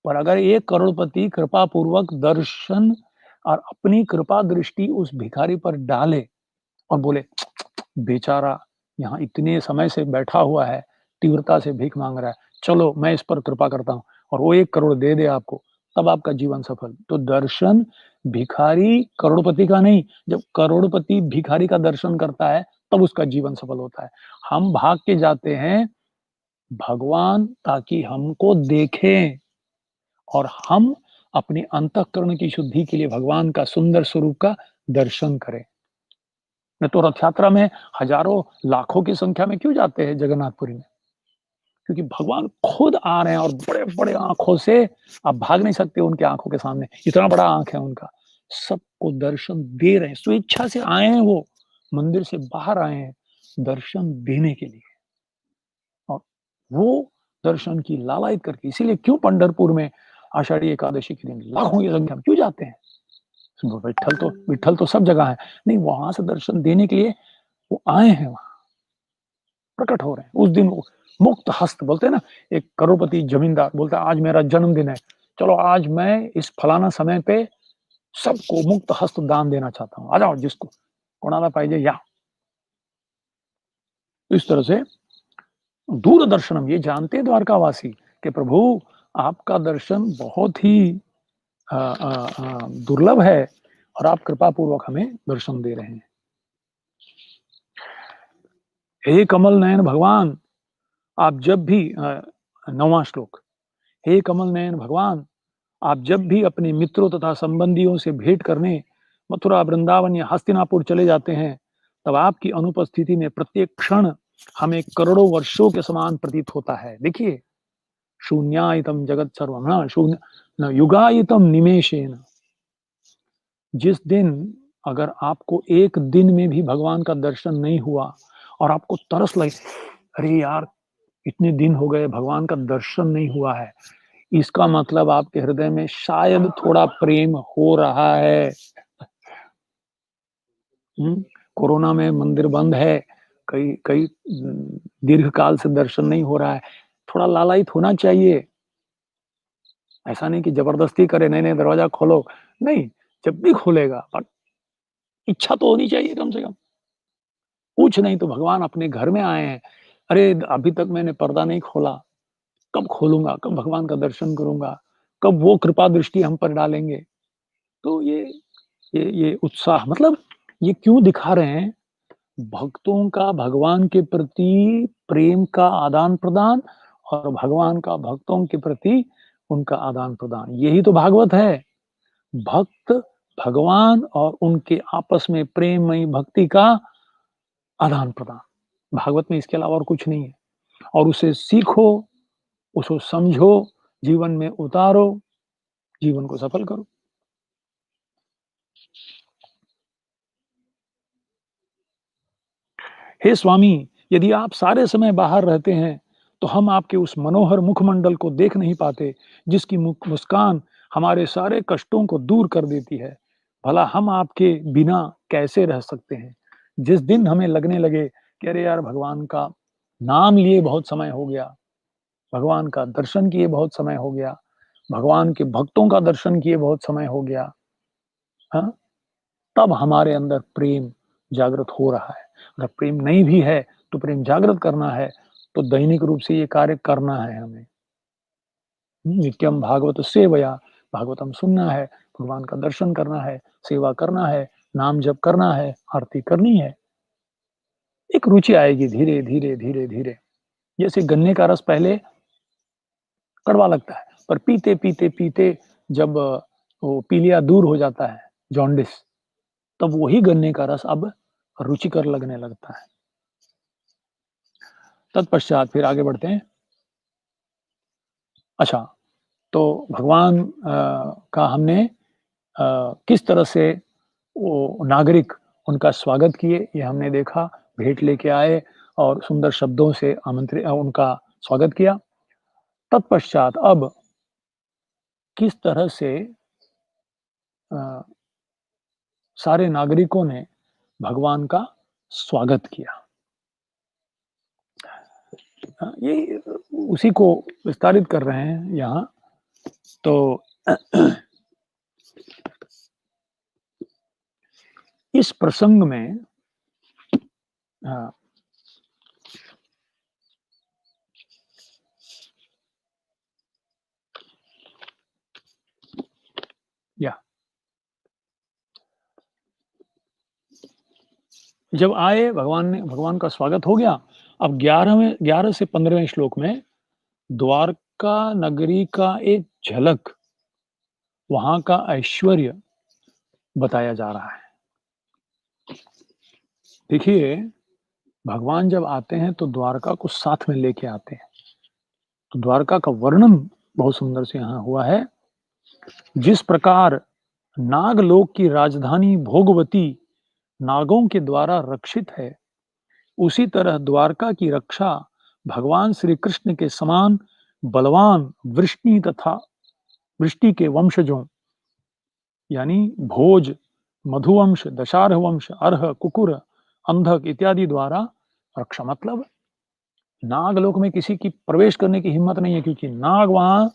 पर अगर एक करोड़पति कृपा पूर्वक दर्शन और अपनी कृपा दृष्टि उस भिखारी पर डाले और बोले, बेचारा यहाँ इतने समय से बैठा हुआ है, तीव्रता से भीख माँग रहा है, चलो मैं इस पर कृपा करता हूँ और वो 1 करोड़ दे दे आपको, तब आपका जीवन सफल। तो दर्शन भिखारी करोड़पति का नहीं, जब करोड़पति भिखारी का दर्शन करता है, तब उसका जीवन सफल होता है। हम भाग के जाते हैं भगवान ताकि हमको देखें और हम अपने अंतःकरण की शुद्धि के लिए भगवान का सुंदर स्वरूप का दर्शन करें। नहीं तो रथ यात्रा में हज़ारों, लाखों की संख्या में क्यों जाते हैं जगन्नाथपुरी में? क्योंकि भगवान खुद आ रहे हैं और बड़े-बड़े आँखों से, आप भाग नहीं सकते उनकी आँखों के सामने, इतना बड़ा आँख है उनका। सबको दर्शन दे रहे हैं, स्वेच्छा से आए हैं वो, मंदिर से बाहर आए हैं, दर्शन देने के लिए। और वो दर्शन की लालायत करके, इसीलिए क्यों पंढरपुर में आषाढ़ी एकादशी के दिन लाखों की संख्या में क्यों जाते हैं? विठ्ठल तो सब जगह है। नहीं, वहाँ से दर्शन देने के लिए वो आए हैं वहाँ, प्रकट हो रहे हैं। उस दिन वो मुक्त हस्त बोलते हैं ना, एक करोड़पति जमींदार बोलता है आज मेरा जन्मदिन है, चलो आज मैं इस फलाना समय पे सबको मुक्त हस्त दान देना चाहता हूँ, आ जाओ जिसको कोणाला पाहिजे या। इस तरह से दूरदर्शनम, ये जानते हैं द्वारकावासी कि प्रभु आपका दर्शन बहुत ही दुर्लभ है और आप कृपा पूर्वक हमें दर्शन दे रहे हैं। हे कमल नयन भगवान, आप जब भी 9वां श्लोक, हे कमल नयन भगवान, आप जब भी अपने मित्रों तथा संबंधियों से भेंट करने मथुरा, वृंदावन या हस्तिनापुर चले जाते हैं, तब आपकी अनुपस्थिति में प्रत्येक क्षण हमें करोड़ों वर्षों के समान प्रतीत होता है। देखिए, शून्यायतम जगत सर्वम, ना शून्य न युगायतम निमेषेन। जिस दिन, अगर आपको एक दिन में भी भगवान का दर्शन नहीं हुआ और आपको तरस लगे, अरे यार इतने दिन हो गए भगवान का दर्शन नहीं हुआ है, इसका मतलब आपके हृदय में शायद थोड़ा प्रेम हो रहा है। कोरोना में मंदिर बंद है, कई कई दीर्घ काल से दर्शन नहीं हो रहा है, थोड़ा लालायित होना चाहिए। ऐसा नहीं कि ज़बरदस्ती करे, नहीं-नहीं दरवाज़ा खोलो, नहीं, जब भी खोलेगा पर इच्छा तो होनी चाहिए कम से कम। कुछ नहीं तो भगवान अपने घर में आए हैं, अरे अभी तक मैंने पर्दा नहीं खोला, कब खोलूँगा, कब भगवान का दर्शन करूँगा, कब वो कृपा दृष्टि हम पर डालेंगे। तो ये उत्साह मतलब ये क्यों दिखा रहे हैं? भक्तों का भगवान के प्रति प्रेम का आदान-प्रदान और भगवान का भक्तों के प्रति उनका आदान-प्रदान, यही तो भागवत है। भक्त भगवान और उनके आपस में प्रेममयी भक्ति का आदान-प्रदान। भागवत में इसके अलावा और कुछ नहीं है। और उसे सीखो, उसको समझो, जीवन में उतारो, जीवन को सफल करो। हे स्वामी, यदि आप सारे समय बाहर रहते हैं, तो हम आपके उस मनोहर मुखमंडल को देख नहीं पाते, जिसकी मुस्कान हमारे सारे कष्टों को दूर कर देती है। भला हम आपके बिना कैसे रह सकते हैं? जिस दिन हमें लगने लगे कि अरे यार भगवान का नाम लिए बहुत समय हो गया, भगवान का दर्शन किए बहुत समय हो गया, भगवान के भक्तों का दर्शन किए बहुत समय हो गया, हाँ? तब हमारे अंदर प्रेम जागृत हो रहा है। अगर प्रेम नहीं भी है, तो प्रेम जागृत करना है, तो दैनिक रूप से ये कार्य करना है हमें। नित्यम भागवत सेवया, भागवतम सुनना है, भगवान का दर्शन करना है, सेवा करना है, नाम जप करना है, आरती करनी है। एक रुचि आएगी धीरे, धीरे, धीरे, धीरे। जैसे गन्ने का रस पहले कड़वा लगता है, पर पीते, पीते, पीते जब वो पीलिया दूर हो जाता है, जॉन्डिस, तब वही गन्ने का रस अब रुचिकर लगने लगता है। तत्पश्चात फिर आगे बढ़ते हैं। अच्छा, तो भगवान का हमने किस तरह से वो नागरिक उनका स्वागत किए, ये हमने देखा, भेंट लेके आए और सुंदर शब्दों से उनका स्वागत किया। तत्पश्चात अब किस तरह से अ, सारे नागरिकों ने भगवान का स्वागत किया। ये उसी को विस्तारित कर रहे हैं यहाँ। तो इस प्रसंग में हाँ, या जब आए भगवान का स्वागत हो गया। अब 11 से 15वें श्लोक में द्वारका नगरी का एक झलक, वहां का ऐश्वर्य बताया जा रहा है। देखिए, भगवान जब आते हैं तो द्वारका को साथ में लेके आते हैं। तो द्वारका का वर्णन बहुत सुंदर से यहाँ हुआ है। जिस प्रकार नागलोक की राजधानी भोगवती नागों के द्वारा रक्षित है, उसी तरह द्वारका की रक्षा भगवान श्री कृष्ण के समान बलवान वृष्टि के वंशजों, यानी भोज, मधुवंश, दशार्ह वंश, अर्ह, कुकुर, अंधक इत्यादि द्वारा रक्षा। मतलब नागलोक में किसी की प्रवेश करने की हिम्मत नहीं है, क्योंकि नाग वहां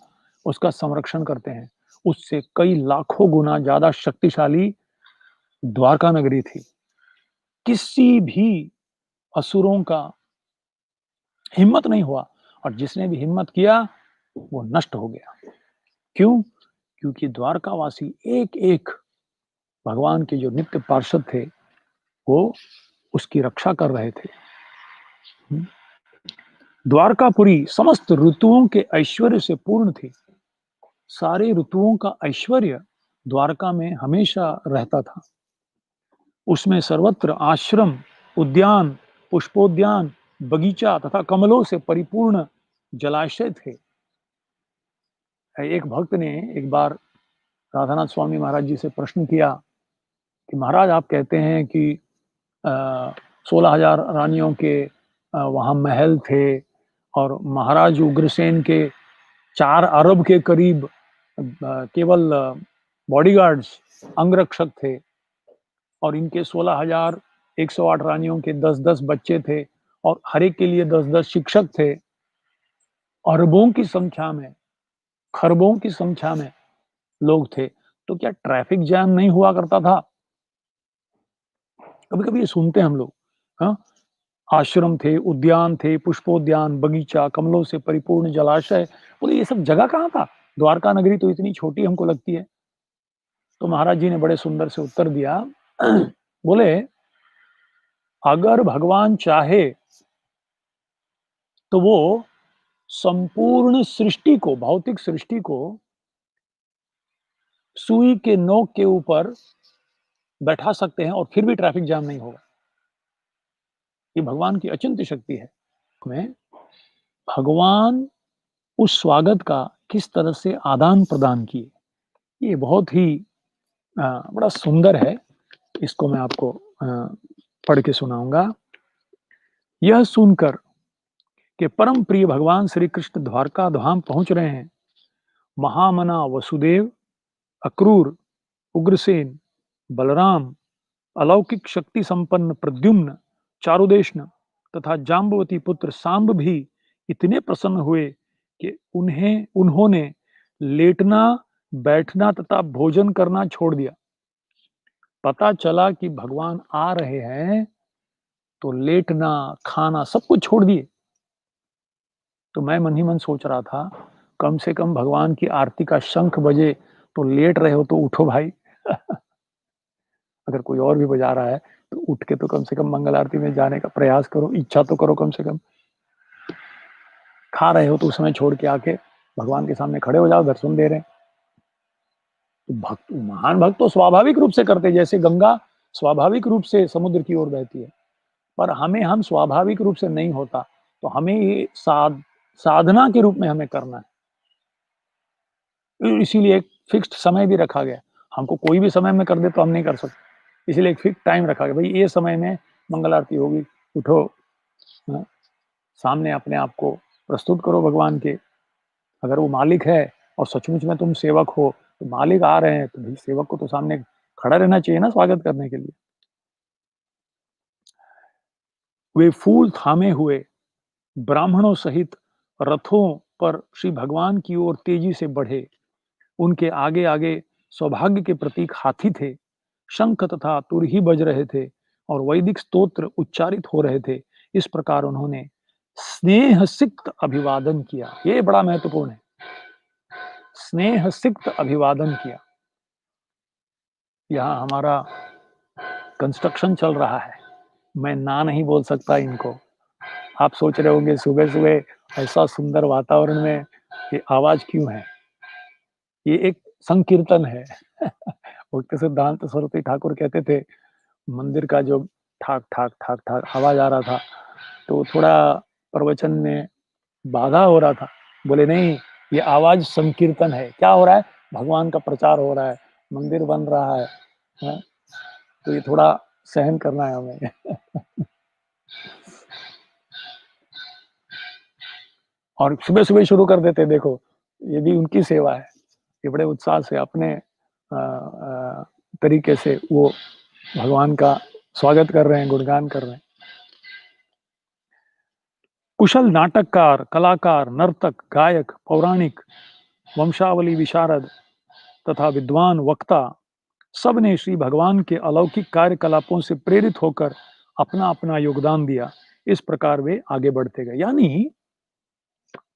उसका संरक्षण करते हैं। उससे कई लाखों गुना ज्यादा शक्तिशाली द्वारका नगरी थी। किसी भी असुरों का हिम्मत नहीं हुआ, और जिसने भी हिम्मत किया वो नष्ट हो गया। क्यों? क्योंकि द्वारकावासी एक एक भगवान के जो नित्य पार्षद थे, वो उसकी रक्षा कर रहे थे। द्वारकापुरी समस्त ऋतुओं के ऐश्वर्य से पूर्ण थी। सारे ऋतुओं का ऐश्वर्य द्वारका में हमेशा रहता था। उसमें सर्वत्र आश्रम, उद्यान, पुष्पोद्यान, बगीचा तथा कमलों से परिपूर्ण जलाशय थे। एक भक्त ने एक बार राधानाथ स्वामी महाराज जी से प्रश्न किया कि महाराज, आप कहते हैं कि 16,000 रानियों के वहाँ महल थे, और महाराज उग्रसेन के 4 अरब के करीब केवल बॉडीगार्ड्स, अंगरक्षक थे, और इनके 16,108 रानियों के 10-10 बच्चे थे, और हर एक के लिए 10-10 शिक्षक थे। अरबों की संख्या में, खरबों की संख्या में लोग थे। तो क्या ट्रैफिक जैम नहीं हुआ करता था? कभी-कभी ये सुनते हैं हम लोग। हाँ, आश्रम थे, उद्यान थे, पुष्पोद्यान, बगीचा, कमलों से परिपूर्ण जलाशय। बोले ये सब जगह कहाँ था? द्वारका नगरी तो इतनी छोटी हमको लगती है। तो महाराज जी ने बड़े सुंदर से उत्तर दिया। बोले, अगर भगवान चाहे तो वो संपूर्ण सृष्टि को, भौतिक सृष्टि को सुई के नोक के ऊपर बैठा सकते हैं, और फिर भी ट्रैफिक जाम नहीं होगा। ये भगवान की अचिंत्य शक्ति है। में भगवान उस स्वागत का किस तरह से आदान प्रदान किए, ये बहुत ही बड़ा सुंदर है। इसको मैं आपको पढ़ के सुनाऊंगा। यह सुनकर कि परम प्रिय भगवान श्री कृष्ण द्वारका धाम पहुंच रहे हैं, महामना वसुदेव, अक्रूर, उग्रसेन, बलराम, अलौकिक शक्ति संपन्न प्रद्युम्न, चारुदेशन तथा जाम्बवती पुत्र सांब भी इतने प्रसन्न हुए कि उन्होंने लेटना, बैठना तथा भोजन करना छोड़ दिया। पता चला कि भगवान आ रहे हैं, तो लेटना, खाना सब कुछ छोड़ दिए। तो मैं मन ही मन सोच रहा था, कम से कम भगवान की आरती का शंख बजे, तो लेट रहे हो तो उठो भाई। अगर कोई और भी बजा रहा है, तो उठ के तो कम से कम मंगल आरती में जाने का प्रयास करो, इच्छा तो करो कम से कम। खा रहे हो तो उस समय छोड़ के आके भगवान के सामने खड़े हो जाओ, दर्शन दे रहे हैं। तो भक्त, महान भक्त तो स्वाभाविक रूप से करते, जैसे गंगा स्वाभाविक रूप से समुद्र की ओर बहती है। पर हम स्वाभाविक रूप से नहीं होता, तो हमें ये साधना के रूप में हमें करना है। इसीलिए एक फिक्स्ड समय भी रखा गया। हमको कोई भी समय में कर दे तो हम नहीं कर सकते, इसीलिए एक फिक्स टाइम रखा गया, भाई ये समय में मंगल आरती होगी, उठो, हाँ, सामने अपने आप को प्रस्तुत करो भगवान के। अगर वो मालिक है और सचमुच में तुम सेवक हो, तो मालिक आ रहे हैं, तो भाई सेवक को तो सामने खड़ा रहना चाहिए ना स्वागत करने के लिए। वे फूल थामे हुए ब्राह्मणों सहित रथों पर श्री भगवान की ओर तेजी से बढ़े। उनके आगे आगे सौभाग्य के प्रतीक हाथी थे। शंख तथा तुरही बज रहे थे और वैदिक स्तोत्र उच्चारित हो रहे थे। इस प्रकार उन्होंने स्नेह सिक्त अभिवादन किया। ये बड़ा महत्वपूर्ण है, स्नेह सिक्त अभिवादन किया। यहाँ हमारा कंस्ट्रक्शन चल रहा है, मैं ना नहीं बोल सकता इनको। आप सोच रहे होंगे सुबह सुबह ऐसा सुंदर वातावरण में ये आवाज क्यों है? ये एक संकीर्तन है। भक्ति सिद्धांत सरस्वती ठाकुर कहते थे, मंदिर का जो ठाक ठाक ठाक ठाक आवाज आ रहा था, तो थोड़ा प्रवचन में बाधा हो रहा था। बोले नहीं, ये आवाज संकीर्तन है। क्या हो रहा है? भगवान का प्रचार हो रहा है, मंदिर बन रहा है, हाँ? तो ये थोड़ा सहन करना है हमें। और सुबह सुबह शुरू कर देते, देखो ये भी उनकी सेवा है। ये बड़े उत्साह से अपने तरीके से वो भगवान का स्वागत कर रहे हैं, गुणगान कर रहे हैं। कुशल नाटककार, कलाकार, नर्तक, गायक, पौराणिक, वंशावली विशारद तथा विद्वान वक्ता, सब ने श्री भगवान के अलौकिक कार्यकलापों से प्रेरित होकर अपना अपना योगदान दिया। इस प्रकार वे आगे बढ़ते गए। यानी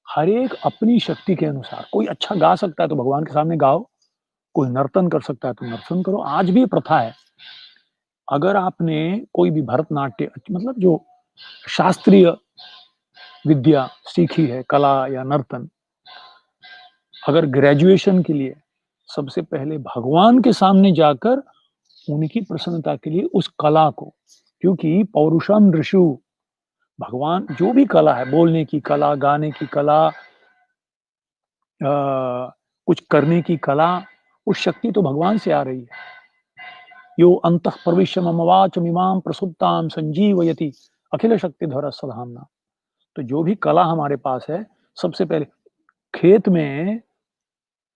हर एक अपनी शक्ति के अनुसार, कोई अच्छा गा सकता है तो भगवान के सामने गाओ, कोई नर्तन कर सकता है तो नर्तन करो। आज भी प्रथा है, अगर आपने कोई भी भरतनाट्य, मतलब जो शास्त्रीय विद्या सीखी है, कला या नर्तन, अगर ग्रेजुएशन के लिए सबसे पहले भगवान के सामने जाकर उनकी प्रसन्नता के लिए उस कला को, क्योंकि पौरुषम ऋषु, भगवान जो भी कला है, बोलने की कला, गाने की कला, कुछ करने की कला, उस शक्ति तो भगवान से आ रही है। यो अंतः प्रविश्य मम वाचम इमाम प्रसुप्ताम संजीवयति अखिल शक्तिधर सधामना। तो जो भी कला हमारे पास है, सबसे पहले खेत में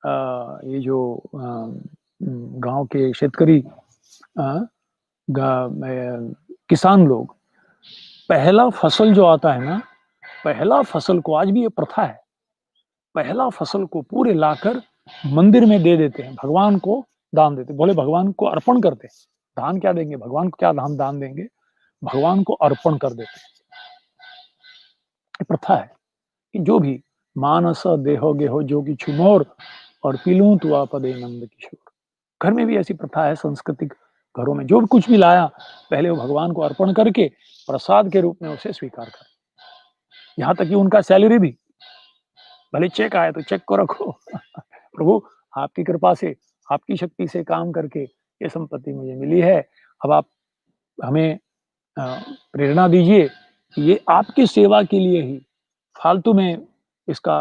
ये जो गांव के शेतकरी, किसान लोग, पहला फसल जो आता है ना, पहला फसल को, आज भी ये प्रथा है, पहला फसल को पूरे लाकर मंदिर में दे देते हैं, भगवान को दान देते, बोले भगवान को अर्पण करते हैं। दान क्या देंगे भगवान को? क्या हम दान देंगे? भगवान को अर्पण कर देते हैं। ये प्रथा है कि जो भी मानस देहो गेहो जोगी छुमोर और पीलू तुआ पदे नंद किशोर। घर में भी ऐसी प्रथा है, सांस्कृतिक घरों में जो भी कुछ भी लाया, पहले वो भगवान को अर्पण करके प्रसाद के रूप में उसे स्वीकार कर। यहाँ तक कि उनका सैलरी भी, भले चेक आए तो चेक को रखो। प्रभु आपकी कृपा से, आपकी शक्ति से काम करके ये संपत्ति मुझे मिली है, अब आप हमें प्रेरणा दीजिए कि ये आपकी सेवा के लिए ही, फालतू में इसका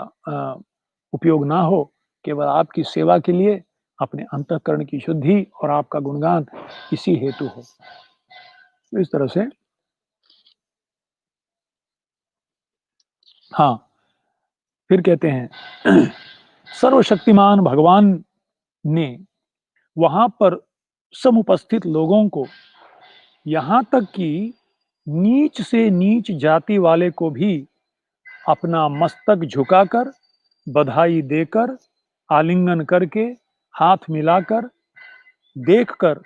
उपयोग ना हो, केवल आपकी सेवा के लिए, अपने अंतःकरण की शुद्धि और आपका गुणगान इसी हेतु हो। तो इस तरह से, हाँ, फिर कहते हैं सर्वशक्तिमान भगवान ने वहां पर समुपस्थित लोगों को, यहां तक कि नीच से नीच जाति वाले को भी अपना मस्तक झुकाकर बधाई देकर, आलिंगन करके, हाथ मिलाकर, देखकर,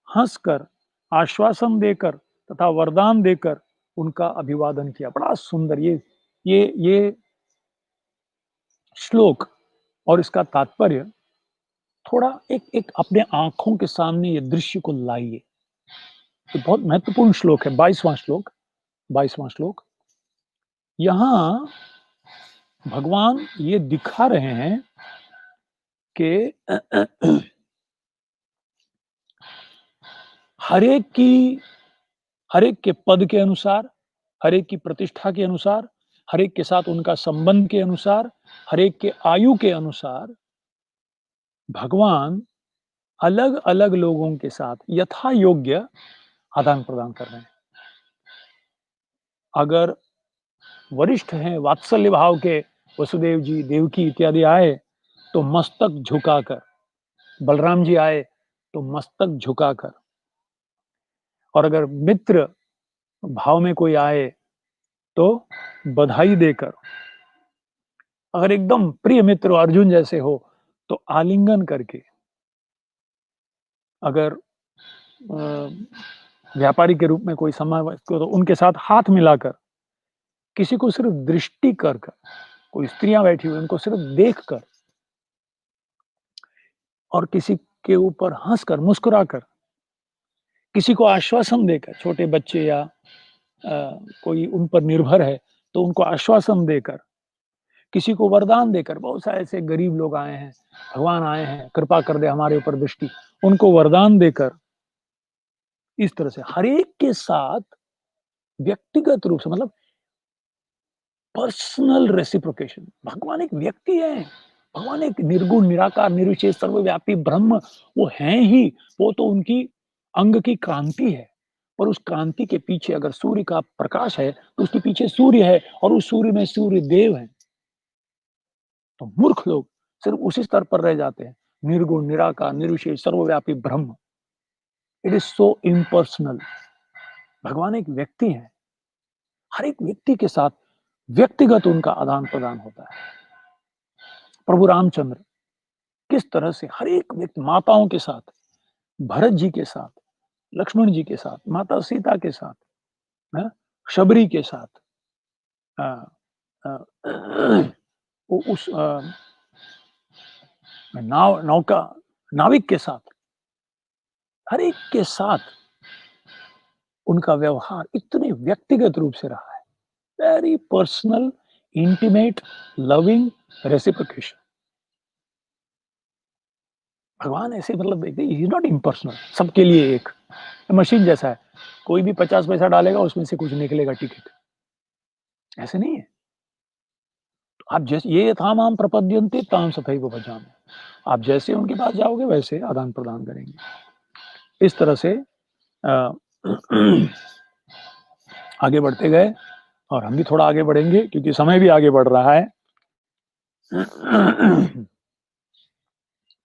हंसकर, आश्वासन देकर तथा वरदान देकर उनका अभिवादन किया। बड़ा सुंदर ये श्लोक और इसका तात्पर्य थोड़ा एक एक अपने आंखों के सामने ये दृश्य को लाइए। ये बहुत महत्वपूर्ण श्लोक है, 22वां श्लोक। यहाँ भगवान ये दिखा रहे हैं कि हर एक के पद के अनुसार, हर एक की प्रतिष्ठा के अनुसार, हर एक के साथ उनका संबंध के अनुसार, हर एक के आयु के अनुसार भगवान अलग-अलग लोगों के साथ यथा योग्य आदान-प्रदान कर रहे हैं। अगर वरिष्ठ हैं, वात्सल्य भाव के वसुदेव जी, देवकी इत्यादि आए तो मस्तक झुकाकर, बलराम जी आए तो मस्तक झुकाकर, और अगर मित्र भाव में कोई आए तो बधाई देकर, अगर एकदम प्रिय मित्र अर्जुन जैसे हो तो आलिंगन करके, अगर व्यापारी के रूप में कोई समय तो उनके साथ हाथ मिलाकर, किसी को सिर्फ दृष्टि कर कर, कोई स्त्रियां बैठी हुई उनको सिर्फ देख कर, और किसी के ऊपर हंसकर, मुस्कुराकर, किसी को आश्वासन देकर, छोटे बच्चे या कोई उन पर निर्भर है तो उनको आश्वासन देकर, किसी को वरदान देकर, बहुत सारे ऐसे गरीब लोग आए हैं, भगवान आए हैं, कृपा कर दे हमारे ऊपर दृष्टि, उनको वरदान देकर, इस तरह से हर एक के साथ व्यक्तिगत रूप से, मतलब पर्सनल रेसिप्रोकेशन। भगवान एक व्यक्ति है, भगवान एक निर्गुण, निराकार, निर्विशेष, सर्वव्यापी ब्रह्म वो हैं ही। वो तो उनकी अंग की कांति है, पर उस कांति के पीछे अगर सूर्य का प्रकाश है तो उसके पीछे सूर्य है, और उस सूर्य में सूर्य देव है। तो मूर्ख लोग सिर्फ उसी स्तर पर रह जाते हैं, निर्गुण, निराकार, निर्विशेष, सर्वव्यापी ब्रह्म। It is so impersonal. भगवान एक व्यक्ति है, हर एक व्यक्ति के साथ व्यक्तिगत उनका आदान प्रदान होता है। प्रभु रामचंद्र किस तरह से हर एक व्यक्ति, माताओं के साथ, भरत जी के साथ, लक्ष्मण जी के साथ, माता सीता के साथ, है, शबरी के साथ, अ, अ, उस नौका नाविक के साथ, हर एक के साथ उनका व्यवहार इतने व्यक्तिगत रूप से रहा है। Very personal, intimate, loving, reciprocation. भगवान ऐसे, मतलब इज नॉट इम्पर्सनल, सबके लिए एक मशीन जैसा है। कोई भी 50 पैसा डालेगा उसमें से कुछ निकलेगा टिकट, ऐसे नहीं है। आप जैसे ये था माम प्रपद्यन्ते ताम तथैव भजामि, आप जैसे उनके पास जाओगे वैसे आदान प्रदान करेंगे। इस तरह से आगे बढ़ते गए, और हम भी थोड़ा आगे बढ़ेंगे क्योंकि समय भी आगे बढ़ रहा है।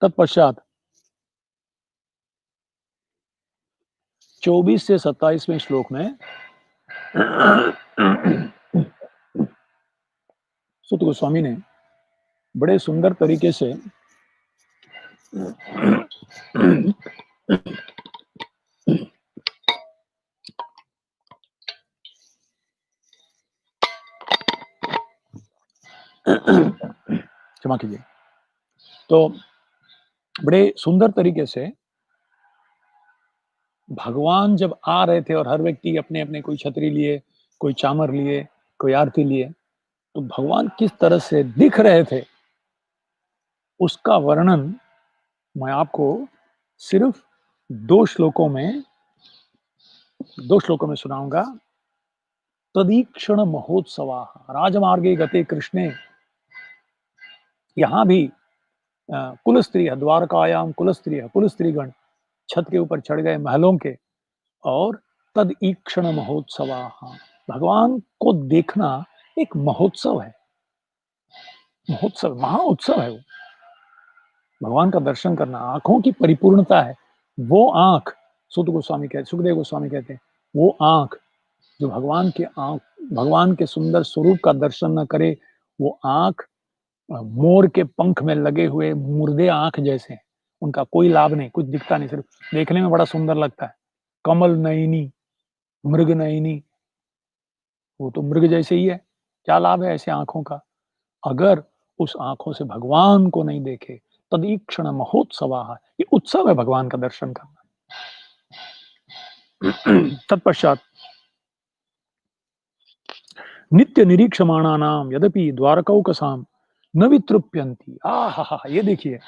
तत्पश्चात 24 से 27वें श्लोक में सुत गोस्वामी ने बड़े सुंदर तरीके से क्षमा कीजिए, तो बड़े सुंदर तरीके से भगवान जब आ रहे थे और हर व्यक्ति अपने अपने, कोई छतरी लिए, कोई चामर लिए, कोई आरती लिए, तो भगवान किस तरह से दिख रहे थे उसका वर्णन मैं आपको सिर्फ दो श्लोकों में सुनाऊंगा। तदीक्षण महोत्सवा राजमार्गे गते कृष्णे, यहाँ भी कुल स्त्री, द्वारकायाम कुल स्त्रीगण छत के ऊपर चढ़ गए महलों के, और तद ईक्षण महोत्सवा, भगवान को देखना एक महोत्सव है, महोत्सव, महाउत्सव है वो। भगवान का दर्शन करना आंखों की परिपूर्णता है। वो आंख, सुखदेव गोस्वामी कहते हैं, वो आंख जो भगवान के सुंदर स्वरूप का दर्शन न करे, वो आंख मोर के पंख में लगे हुए मुर्दे आँख जैसे हैं, उनका कोई लाभ नहीं, कुछ दिखता नहीं, सिर्फ देखने में बड़ा सुंदर लगता है। कमल नयनी, मृग नयनी, वो तो मृग जैसे ही है, क्या लाभ है ऐसे आँखों का? अगर उस आँखों से भगवान को नहीं देखे, तदीक्षण महोत्सवाः, ये उत्सव है भगवान का दर्शन करना। तत्पश्चात नित्य निरीक्षमाणानाम यद्यपि द्वारकौकसाम न वितृप्यन्ति। आहाहा! ये देखिए,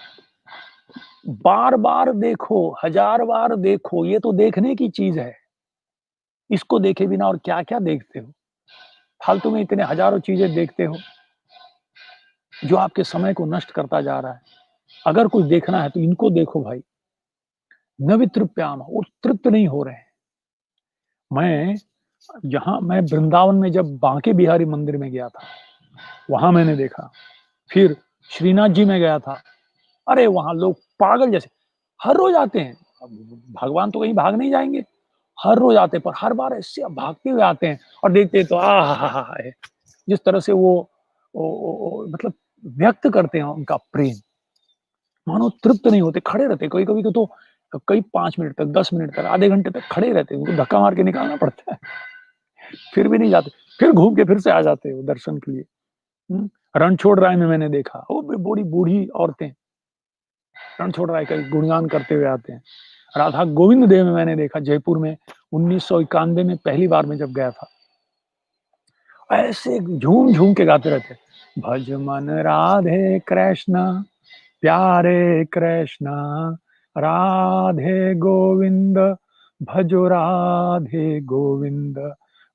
बार-बार देखो, हजार बार देखो, ये तो देखने की चीज़ है। इसको देखे बिना और क्या-क्या देखते हो? फालतू में इतने हजारों चीज़ें देखते हो, जो आपके समय को नष्ट करता जा रहा है। अगर कुछ देखना है तो इनको देखो भाई। न वितृप्याम, वो तृप्त नहीं हो रहे हैं। मैं मैं वृंदावन में जब बांके बिहारी मंदिर में गया था, वहाँ मैंने देखा। फिर श्रीनाथ जी में गया था। अरे! वहाँ लोग पागल जैसे हर रोज़ आते हैं। अब भगवान तो कहीं भाग नहीं जाएँगे। हर रोज़ आते हैं, पर हर बार ऐसे भागते हुए आते हैं और देखते हैं तो आहाहाहा! है। जिस तरह से वो मतलब व्यक्त करते हैं उनका प्रेम, मानो तृप्त नहीं होते, खड़े रहते हैं। कभी-कभी तो कई 5 मिनट तक, 10 मिनट तक, आधे घंटे तक खड़े रहते हैं। उनको धक्का मार के निकालना पड़ता है, फिर भी नहीं जाते। फिर घूम के फिर से आ जाते हैं वो दर्शन के लिए। हुँ। रणछोड़ राय में मैंने देखा, वो भी बूढ़ी बूढ़ी औरतें रणछोड़ राय का गुणगान करते हुए आते हैं। राधा गोविंद देव में मैंने देखा जयपुर में 1991 में पहली बार मैं जब गया था। ऐसे झूम-झूम के गाते रहते हैं। भज मन राधे कृष्ण प्यारे कृष्ण, राधे गोविंद भजो राधे गोविंद,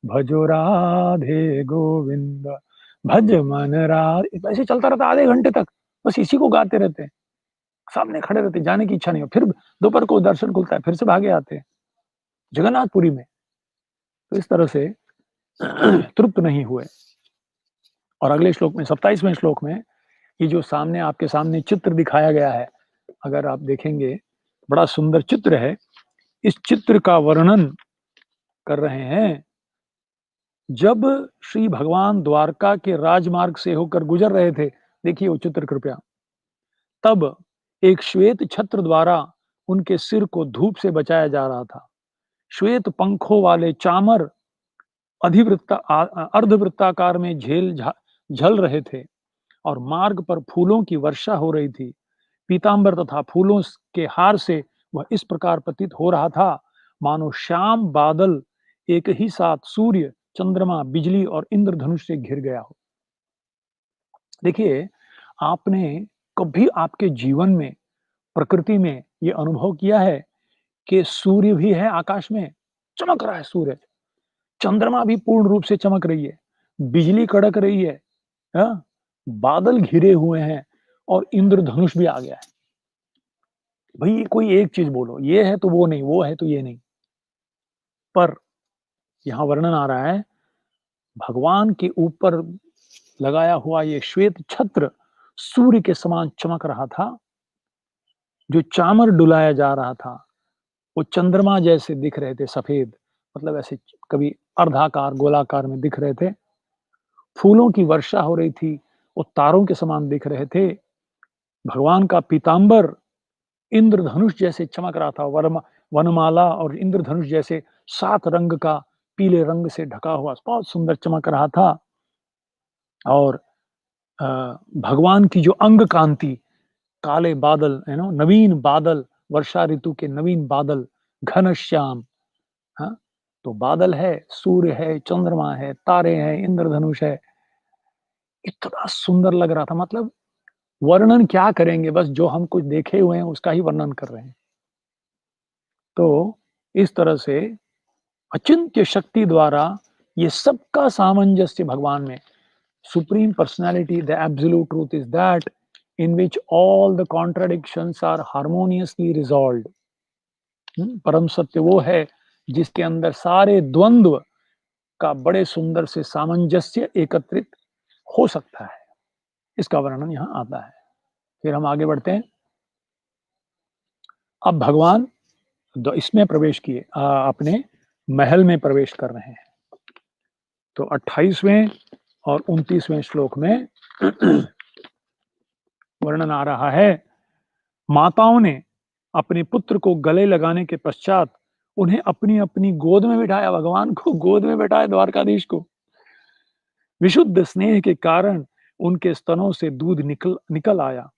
भजो राधे गोविंद, भज मन राधे, ऐसे चलता रहता आधे घंटे तक, बस इसी को गाते रहते हैं। सामने खड़े रहते हैं, जाने की इच्छा नहीं हो। फिर दोपहर को दर्शन खुलता है, फिर से भागे आते हैं, जगन्नाथपुरी में। तो इस तरह से तृप्त नहीं हुए। और अगले श्लोक में 27वें श्लोक में ये जो सामने आपके सामने चित्र दिखाया गया है, अगर आप देखेंगे, बड़ा सुंदर चित्र है। इस चित्र का वर्णन कर रहे हैं, जब श्री भगवान द्वारका के राजमार्ग से होकर गुजर रहे थे, देखिए वो चित्र कृपया। तब एक श्वेत छत्र द्वारा उनके सिर को धूप से बचाया जा रहा था। श्वेत पंखों वाले चामर अर्धवृत्ताकार में झल रहे थे और मार्ग पर फूलों की वर्षा हो रही थी। पीतांबर तथा फूलों के हार से वह इस प्रकार प्रतीत हो रहा था, मानो श्याम बादल एक ही साथ सूर्य, चंद्रमा, बिजली और इंद्रधनुष से घिर गया हो। देखिए, आपने कभी आपके जीवन में, प्रकृति में ये अनुभव किया है कि सूर्य भी है आकाश में, चमक रहा है सूरज, चंद्रमा भी पूर्ण रूप से चमक रही है, बिजली कड़क रही है, हाँ? बादल घिरे हुए हैं और इंद्रधनुष भी आ गया है। भई कोई एक चीज़ बोलो, ये है तो वो नहीं, वो है तो ये नहीं। पर यहाँ वर्णन आ रहा है, भगवान के ऊपर लगाया हुआ ये श्वेत छत्र सूर्य के समान चमक रहा था, जो चामर डुलाया जा रहा था, वो चंद्रमा जैसे दिख रहे थे सफ़ेद, मतलब ऐसे कभी अर्धाकार, गोलाकार में दिख रहे थे। फूलों की वर्षा हो रही थी, वो तारों के समान दिख रहे थे। भगवान का पीतांबर इंद्रधनुष जैसे चमक रहा था, वनमाला और इंद्रधनुष जैसे 7 रंग का पीले रंग से ढका हुआ बहुत सुंदर चमक रहा था। और अ, भगवान की जो अंग कांति, काले बादल, नवीन बादल, वर्षा ऋतु के नवीन बादल, घनश्याम, हाँ? तो बादल है, सूर्य है, चंद्रमा है, तारे हैं, इंद्रधनुष है। इतना सुंदर लग रहा था, मतलब वर्णन क्या करेंगे, बस जो हम कुछ देखे हुए हैं उसका ही वर्णन कर रहे हैं। तो इस तरह से अचिंत्य शक्ति द्वारा ये सबका सामंजस्य भगवान में, supreme personality, the absolute truth is that in which all the contradictions are harmoniously resolved. परम सत्य वो है जिसके अंदर सारे द्वंद्व का बड़े सुंदर से सामंजस्य एकत्रित हो सकता है। इसका वर्णन यहाँ आता है। फिर हम आगे बढ़ते हैं। अब भगवान इसमें प्रवेश किए, अपने महल में प्रवेश कर रहे हैं। तो 28वें और 29वें श्लोक में वर्णन आ रहा है। माताओं ने अपने पुत्र को गले लगाने के पश्चात उन्हें अपनी-अपनी गोद में बिठाया, भगवान को गोद में बिठाया द्वारकाधीश को। विशुद्ध स्नेह के कारण उनके स्तनों से दूध निकल निकल आया।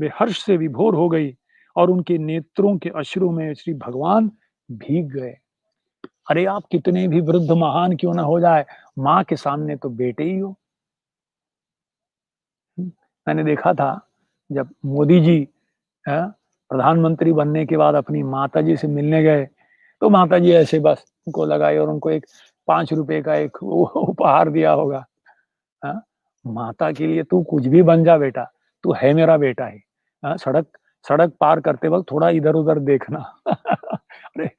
वे हर्ष से विभोर हो गई और उनके नेत्रों के अश्रु में श्री भगवान भीग गए। अरे आप कितने भी वृद्ध महान क्यों ना हो जाए, माँ के सामने तो बेटे ही हो। मैंने देखा था जब मोदी जी प्रधानमंत्री बनने के बाद अपनी माताजी से मिलने गए, तो माताजी ऐसे बस उनको लगाई और उनको एक ₹5 का एक वो उपहार दिया होगा। हाँ, माता के लिए तू कुछ भी बन जा बेटा, तू है मेरा बेटा ही। हाँ, सड़क सड़क पार करते वक़्त थोड़ा इधर-उधर देखना। अरे!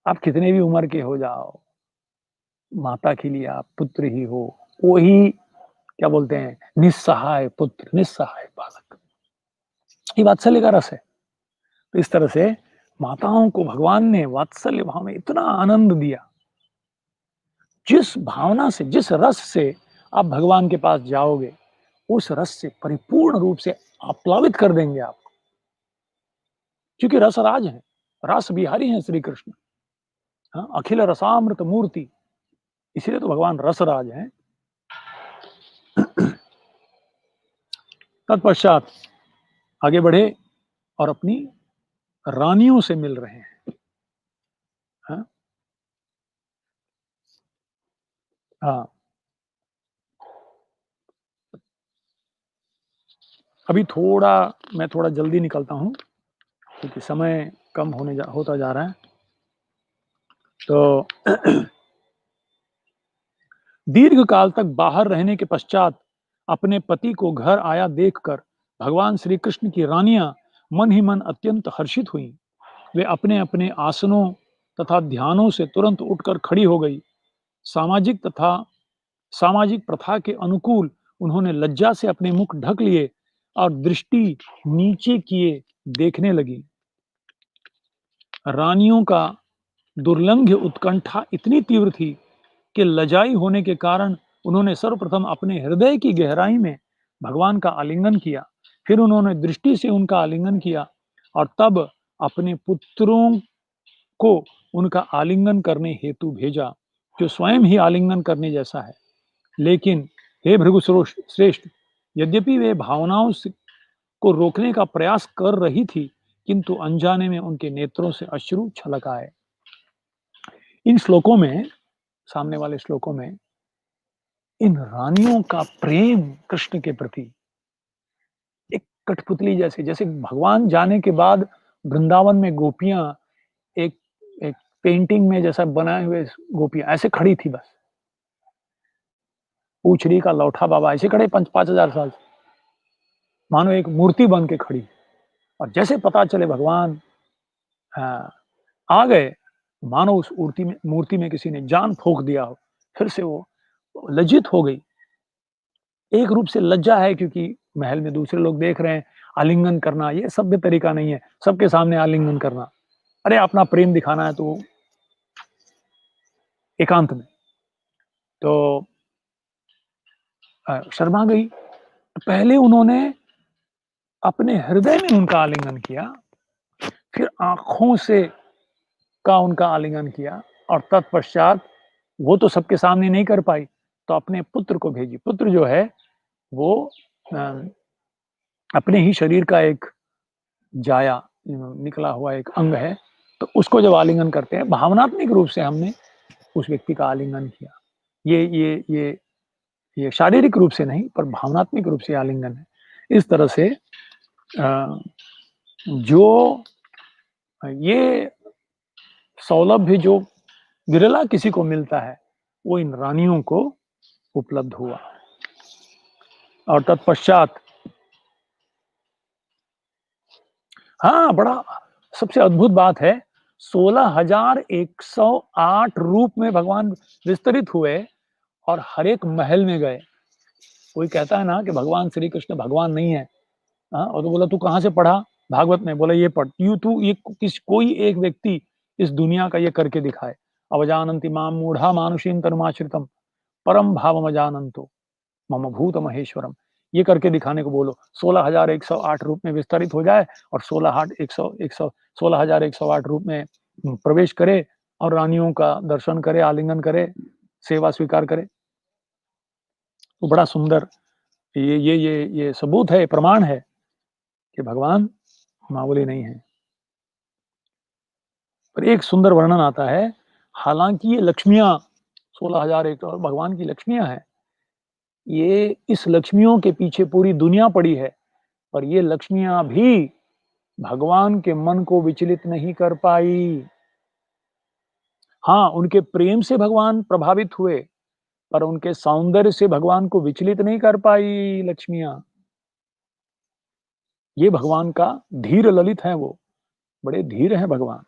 आप कितने भी उम्र के हो जाओ, माता के लिए आप पुत्र ही हो। वही क्या बोलते हैं, निस्सहाय पुत्र, निस्सहाय बालक। ये वात्सल्य का रस है। तो इस तरह से माताओं को भगवान ने वात्सल्य भाव में इतना आनंद दिया। जिस भावना से, जिस रस से आप भगवान के पास जाओगे, उस रस से परिपूर्ण रूप से आप्लावित कर देंगे आपको। क्योंकि रसराज हैं, रस बिहारी हैं श्री कृष्ण। हाँ, अखिल रसामृत मूर्ति, इसीलिए तो भगवान रसराज हैं। तत्पश्चात आगे बढ़े और अपनी रानियों से मिल रहे हैं। हाँ, हाँ। अभी मैं थोड़ा जल्दी निकलता हूँ क्योंकि समय कम होता जा रहा है। तो दीर्घ काल तक बाहर रहने के पश्चात अपने पति को घर आया देखकर भगवान श्री कृष्ण की रानियां मन ही मन अत्यंत हर्षित हुईं। वे अपने-अपने आसनों तथा ध्यानों से तुरंत उठकर खड़ी हो गई। सामाजिक तथा सामाजिक प्रथा के अनुकूल उन्होंने लज्जा से अपने मुख ढक लिए और दृष्टि नीचे किए देखने लगी। रानियों का दुर्लंघ्य उत्कंठा इतनी तीव्र थी कि लजाई होने के कारण उन्होंने सर्वप्रथम अपने हृदय की गहराई में भगवान का आलिंगन किया, फिर उन्होंने दृष्टि से उनका आलिंगन किया और तब अपने पुत्रों को उनका आलिंगन करने हेतु भेजा, जो स्वयं ही आलिंगन करने जैसा है। लेकिन हे भृगु श्रेष्ठ, यद्यपि वे को रोकने का प्रयास कर रही थी, किंतु अनजाने में उनके नेत्रों से अश्रु छलक आए। इन श्लोकों में, सामने वाले श्लोकों में, इन रानियों का प्रेम कृष्ण के प्रति एक कठपुतली जैसे, जैसे भगवान जाने के बाद वृंदावन में गोपियां एक एक पेंटिंग में जैसा बनाए हुए गोपियां ऐसे खड़ी थी बस। पूछड़ी का लौठा बाबा ऐसे खड़े 5,000 साल से, मानो एक मूर्ति बन के खड़ी। और जैसे पता चले भगवान हाँ, आ गए, मानो उस मूर्ति में किसी ने जान फूंक दिया हो। फिर से वो लज्जित हो गई। एक रूप से लज्जा है क्योंकि महल में दूसरे लोग देख रहे हैं, आलिंगन करना ये सभ्य तरीका नहीं है, सबके सामने आलिंगन करना। अरे अपना प्रेम दिखाना है तो एकांत में। तो शर्मा गई। पहले उन्होंने अपने हृदय में उनका आलिंगन किया, फिर आँखों से उनका आलिंगन किया और तत्पश्चात वो तो सबके सामने नहीं कर पाई, तो अपने पुत्र को भेजी। पुत्र जो है वो अ, अपने ही शरीर का एक जाया निकला हुआ एक अंग है, तो उसको जब आलिंगन करते हैं, भावनात्मक रूप से हमने उस व्यक्ति का आलिंगन किया। ये शारीरिक रूप से नहीं, पर भावनात्मक रूप से आलिंगन है। इस तरह से अ, जो ये सौलभ्य जो विरला किसी को मिलता है, वो इन रानियों को उपलब्ध हुआ। और तत्पश्चात हाँ, बड़ा सबसे अद्भुत बात है 16,108 रूप में भगवान विस्तरित हुए और हर एक महल में गए। कोई कहता है ना कि भगवान श्री कृष्ण भगवान नहीं है। हाँ, और तो बोला तू कहाँ से पढ़ा? भागवत में। बोला ये पढ़। ये कोई एक व्यक्ति इस दुनिया का ये करके दिखाए। अवजानन्ति मां मूढ़ा मानुषीं तनुमाश्रितम् परम भावमजानन्तो मम भूत महेश्वरम। ये करके दिखाने को बोलो। 16,108 रूप में विस्तारित हो जाए और 16,108 रूप में प्रवेश करे और रानियों का दर्शन करे, आलिंगन करे, सेवा स्वीकार करे। तो बड़ा सुंदर ये सबूत है, प्रमाण है कि भगवान मामूली नहीं है। पर एक सुंदर वर्णन आता है, हालांकि ये लक्ष्मियां 16,001 भगवान की लक्ष्मियां हैं, ये इस लक्ष्मियों के पीछे पूरी दुनिया पड़ी है, पर ये लक्ष्मियां भी भगवान के मन को विचलित नहीं कर पाई। हाँ, उनके प्रेम से भगवान प्रभावित हुए, पर उनके सौंदर्य से भगवान को विचलित नहीं कर पाई लक्ष्मियां। ये भगवान का धीर ललित है, वो बड़े धीर हैं भगवान।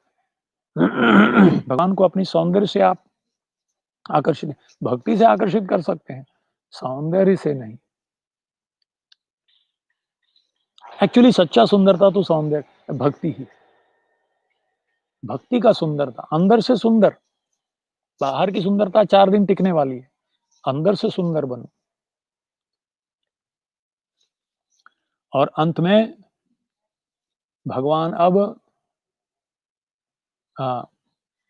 भगवान को अपनी सौंदर्य से आप आकर्षित, भक्ति से आकर्षित कर सकते हैं, सौंदर्य से नहीं। एक्चुअली सच्चा सुंदरता तो सौंदर्य भक्ति ही, भक्ति का सुंदरता अंदर से सुंदर। बाहर की सुंदरता 4 दिन टिकने वाली है, अंदर से सुंदर बनो। और अंत में भगवान अब हाँ,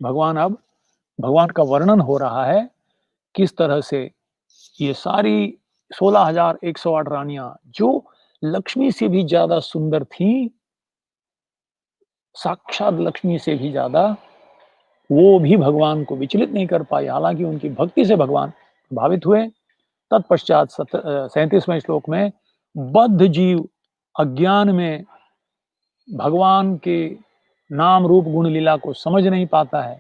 भगवान का वर्णन हो रहा है किस तरह से ये सारी 16,108 रानियां जो लक्ष्मी से भी ज्यादा सुंदर थी, साक्षात लक्ष्मी से भी ज्यादा, वो भी भगवान को विचलित नहीं कर पाई। हालांकि उनकी भक्ति से भगवान प्रभावित हुए। तत्पश्चात 37वें श्लोक में बद्ध जीव अज्ञान में भगवान के नाम रूप गुण लीला को समझ नहीं पाता है,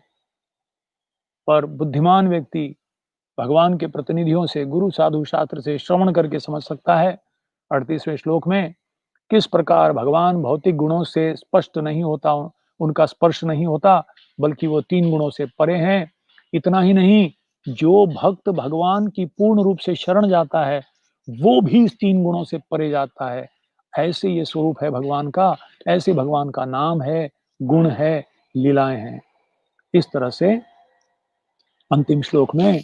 पर बुद्धिमान व्यक्ति भगवान के प्रतिनिधियों से, गुरु साधु शास्त्र से श्रवण करके समझ सकता है। 38वें श्लोक में किस प्रकार भगवान भौतिक गुणों से स्पष्ट नहीं होता, उनका स्पर्श नहीं होता, बल्कि वो 3 गुणों से परे हैं। इतना ही नहीं, जो भक्त भगवान की पूर्ण रूप से शरण जाता है, वो भी इस 3 गुणों से परे जाता है। ऐसे ये स्वरूप है भगवान का, ऐसे भगवान का नाम है, गुण है, लीलाएं हैं। इस तरह से अंतिम श्लोक में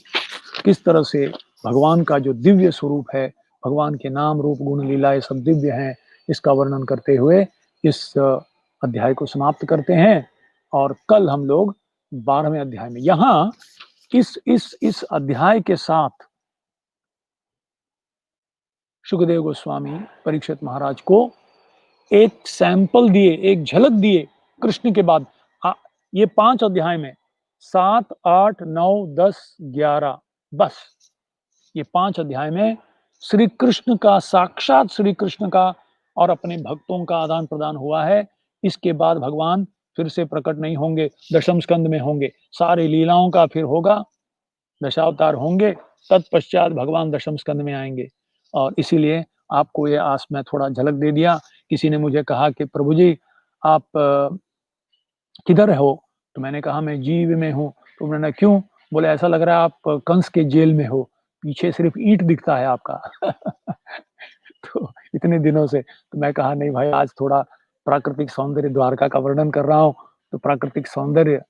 किस तरह से भगवान का जो दिव्य स्वरूप है, भगवान के नाम रूप गुण लीलाएं सब दिव्य हैं, इसका वर्णन करते हुए इस अध्याय को समाप्त करते हैं। और कल हम लोग 12वें अध्याय में, यहाँ इस अध्याय के साथ सुखदेव गोस्वामी परीक्षित महाराज को एक सैंपल दिए, एक झलक दिए कृष्ण के बाद। ये 5 अध्याय में 7, 8, 9, 10, 11, बस ये 5 अध्याय में श्री कृष्ण का, साक्षात श्री कृष्ण का और अपने भक्तों का आदान प्रदान हुआ है। इसके बाद भगवान फिर से प्रकट नहीं होंगे, दशम स्कंद में होंगे, सारी लीलाओं का फिर होगा, दशावतार होंगे, तत्पश्चात भगवान दशम स्कंद में आएंगे। और इसीलिए आपको ये आज मैं थोड़ा झलक दे दिया। किसी ने मुझे कहा कि प्रभु जी आप किधर हो? तो मैंने कहा मैं जीव में हूँ। तो उन्होंने क्यों? बोले ऐसा लग रहा है आप कंस के जेल में हो, पीछे सिर्फ ईंट दिखता है आपका। तो इतने दिनों से, तो मैं कहा नहीं भाई, आज थोड़ा प्राकृतिक सौंदर्य द्वारका का वर्णन कर रहा हूँ। तो प्राकृतिक सौंदर्य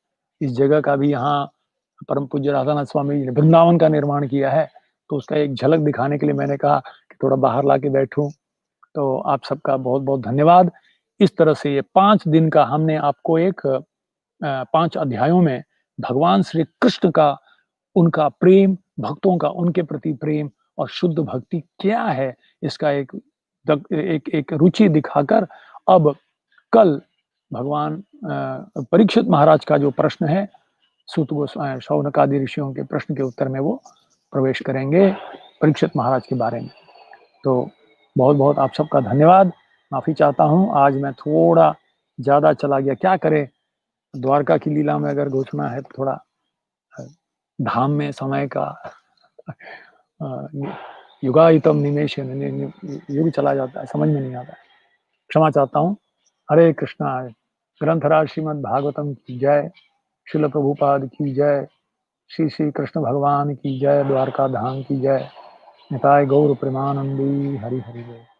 इस जगह का भी यहाँ परम पूज्य राधानाथ स्वामी जी ने वृंदावन का निर्माण किया है, तो उसका एक झलक दिखाने के लिए मैंने कहा कि थोड़ा बाहर ला के बैठूं। तो आप सबका बहुत बहुत धन्यवाद। इस तरह से ये 5 दिन का हमने आपको एक 5 अध्यायों में भगवान श्री कृष्ण का, उनका प्रेम, भक्तों का उनके प्रति प्रेम और शुद्ध भक्ति क्या है, इसका एक रुचि दिखाकर, अब कल भगवान परीक्षित महाराज का जो प्रश्न है, सूत गोस्वामी शौनक आदि ऋषियों के प्रश्न के उत्तर में वो प्रवेश करेंगे परीक्षित महाराज के बारे में। तो बहुत बहुत आप सबका धन्यवाद। माफी चाहता हूँ, आज मैं थोड़ा ज्यादा चला गया, क्या करें, द्वारका की लीला में अगर घुसना है तो थोड़ा धाम में समय का युगायतम निमेश ये भी चला जाता है, समझ में नहीं आता है। क्षमा चाहता हूँ। हरे कृष्णा। ग्रंथराज श्रीमद् भागवतम की जय, शिल प्रभुपाद की जय, श्री श्री कृष्ण भगवान की जय, द्वारका धाम की जय। निताय गौर प्रेमानंदी। हरि हरि बोल।